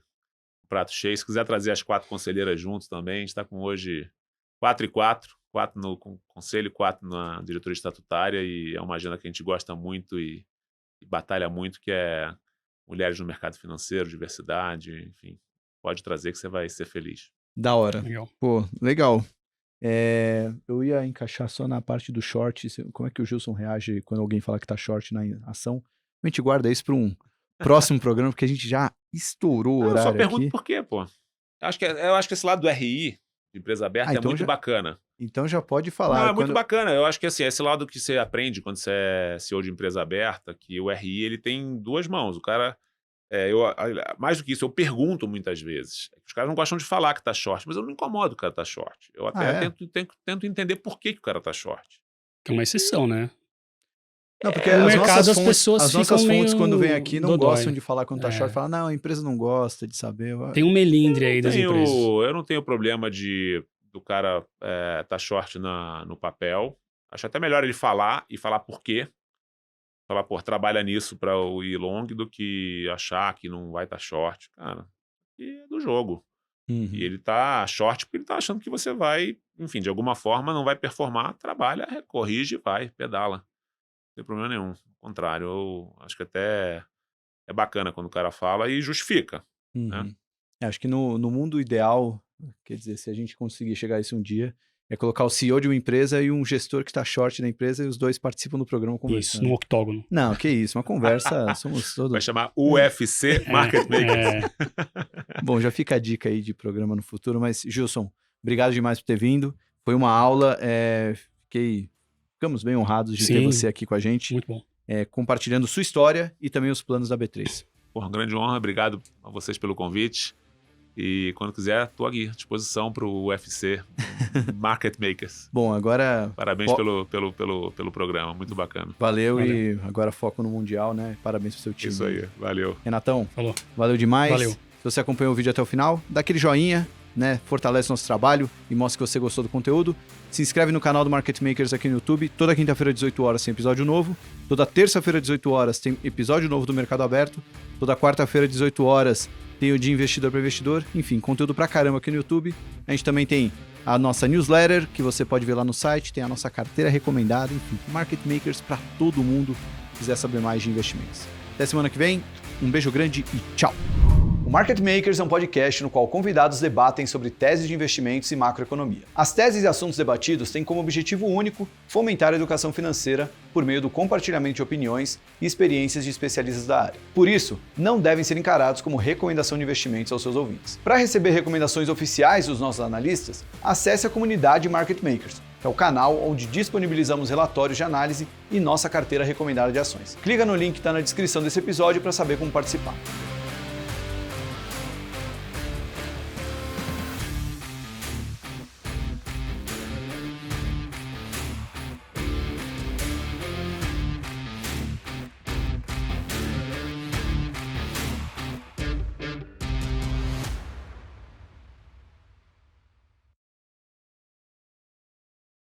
um prato cheio. Se quiser trazer as 4 conselheiras juntos também, a gente está com hoje 4 e 4. 4 no conselho e 4 na diretoria estatutária, e é uma agenda que a gente gosta muito e batalha muito, que é mulheres no mercado financeiro, diversidade, enfim. Pode trazer que você vai ser feliz. Da hora. Legal. Pô, legal. Eu ia encaixar só na parte do short. Como é que o Gilson reage quando alguém fala que tá short na ação? A gente guarda isso para um próximo programa, porque a gente já estourou o horário. Eu só pergunto aqui. Por quê, pô. Eu acho que esse lado do RI, de empresa aberta, então é muito bacana. Então já pode falar. Não, é muito bacana. Eu acho que assim, esse lado que você aprende quando você é CEO de empresa aberta, que o RI ele tem 2 mãos. O cara... mais do que isso, eu pergunto muitas vezes. Os caras não gostam de falar que tá short, mas eu não me incomodo que o cara tá short. Eu até tento entender por que o cara tá short. Que é uma exceção, né? Não, porque no mercado as pessoas as nossas ficam fontes, quando vêm aqui, não dodói. gostam de falar quando tá short. Falam, não, a empresa não gosta de saber. Tem um melindre aí das empresas. Eu não tenho problema do cara tá short no papel. Acho até melhor ele falar e falar por quê. Falar, pô, trabalha nisso para o ir long, do que achar que não vai estar short. Cara, e é do jogo. E ele tá short porque ele tá achando que você vai, enfim, de alguma forma não vai performar, trabalha, corrige e vai, pedala. Não tem problema nenhum. Ao contrário, eu acho que até é bacana quando o cara fala e justifica. Né? Acho que no mundo ideal, quer dizer, se a gente conseguir chegar a isso um dia, é colocar o CEO de uma empresa e um gestor que está short da empresa, e os dois participam do programa conversando. Isso, no octógono. Não, que isso, uma conversa, somos todos... Vai chamar UFC Market Makers. Bom, já fica a dica aí de programa no futuro, mas Gilson, obrigado demais por ter vindo, foi uma aula, ficamos bem honrados de ter você aqui com a gente. Muito bom. Compartilhando sua história e também os planos da B3. Porra, grande honra, obrigado a vocês pelo convite. E quando quiser, estou aqui à disposição para o UFC Market Makers. Bom, agora... Parabéns pelo programa, muito bacana. Valeu, e agora foco no Mundial, né? Parabéns pro seu time. Isso aí, valeu. Renatão, falou. Valeu demais. Valeu. Se você acompanhou o vídeo até o final, dá aquele joinha, né? Fortalece nosso trabalho e mostra que você gostou do conteúdo. Se inscreve no canal do Market Makers aqui no YouTube. Toda quinta-feira, 18 horas, tem episódio novo. Toda terça-feira, 18 horas, tem episódio novo do Mercado Aberto. Toda quarta-feira, 18 horas, tem o de investidor para investidor. Enfim, conteúdo pra caramba aqui no YouTube. A gente também tem a nossa newsletter, que você pode ver lá no site. Tem a nossa carteira recomendada. Enfim, Market Makers para todo mundo que quiser saber mais de investimentos. Até semana que vem. Um beijo grande e tchau! O Market Makers é um podcast no qual convidados debatem sobre teses de investimentos e macroeconomia. As teses e assuntos debatidos têm como objetivo único fomentar a educação financeira por meio do compartilhamento de opiniões e experiências de especialistas da área. Por isso, não devem ser encarados como recomendação de investimentos aos seus ouvintes. Para receber recomendações oficiais dos nossos analistas, acesse a comunidade Market Makers, que é o canal onde disponibilizamos relatórios de análise e nossa carteira recomendada de ações. Clica no link que está na descrição desse episódio para saber como participar.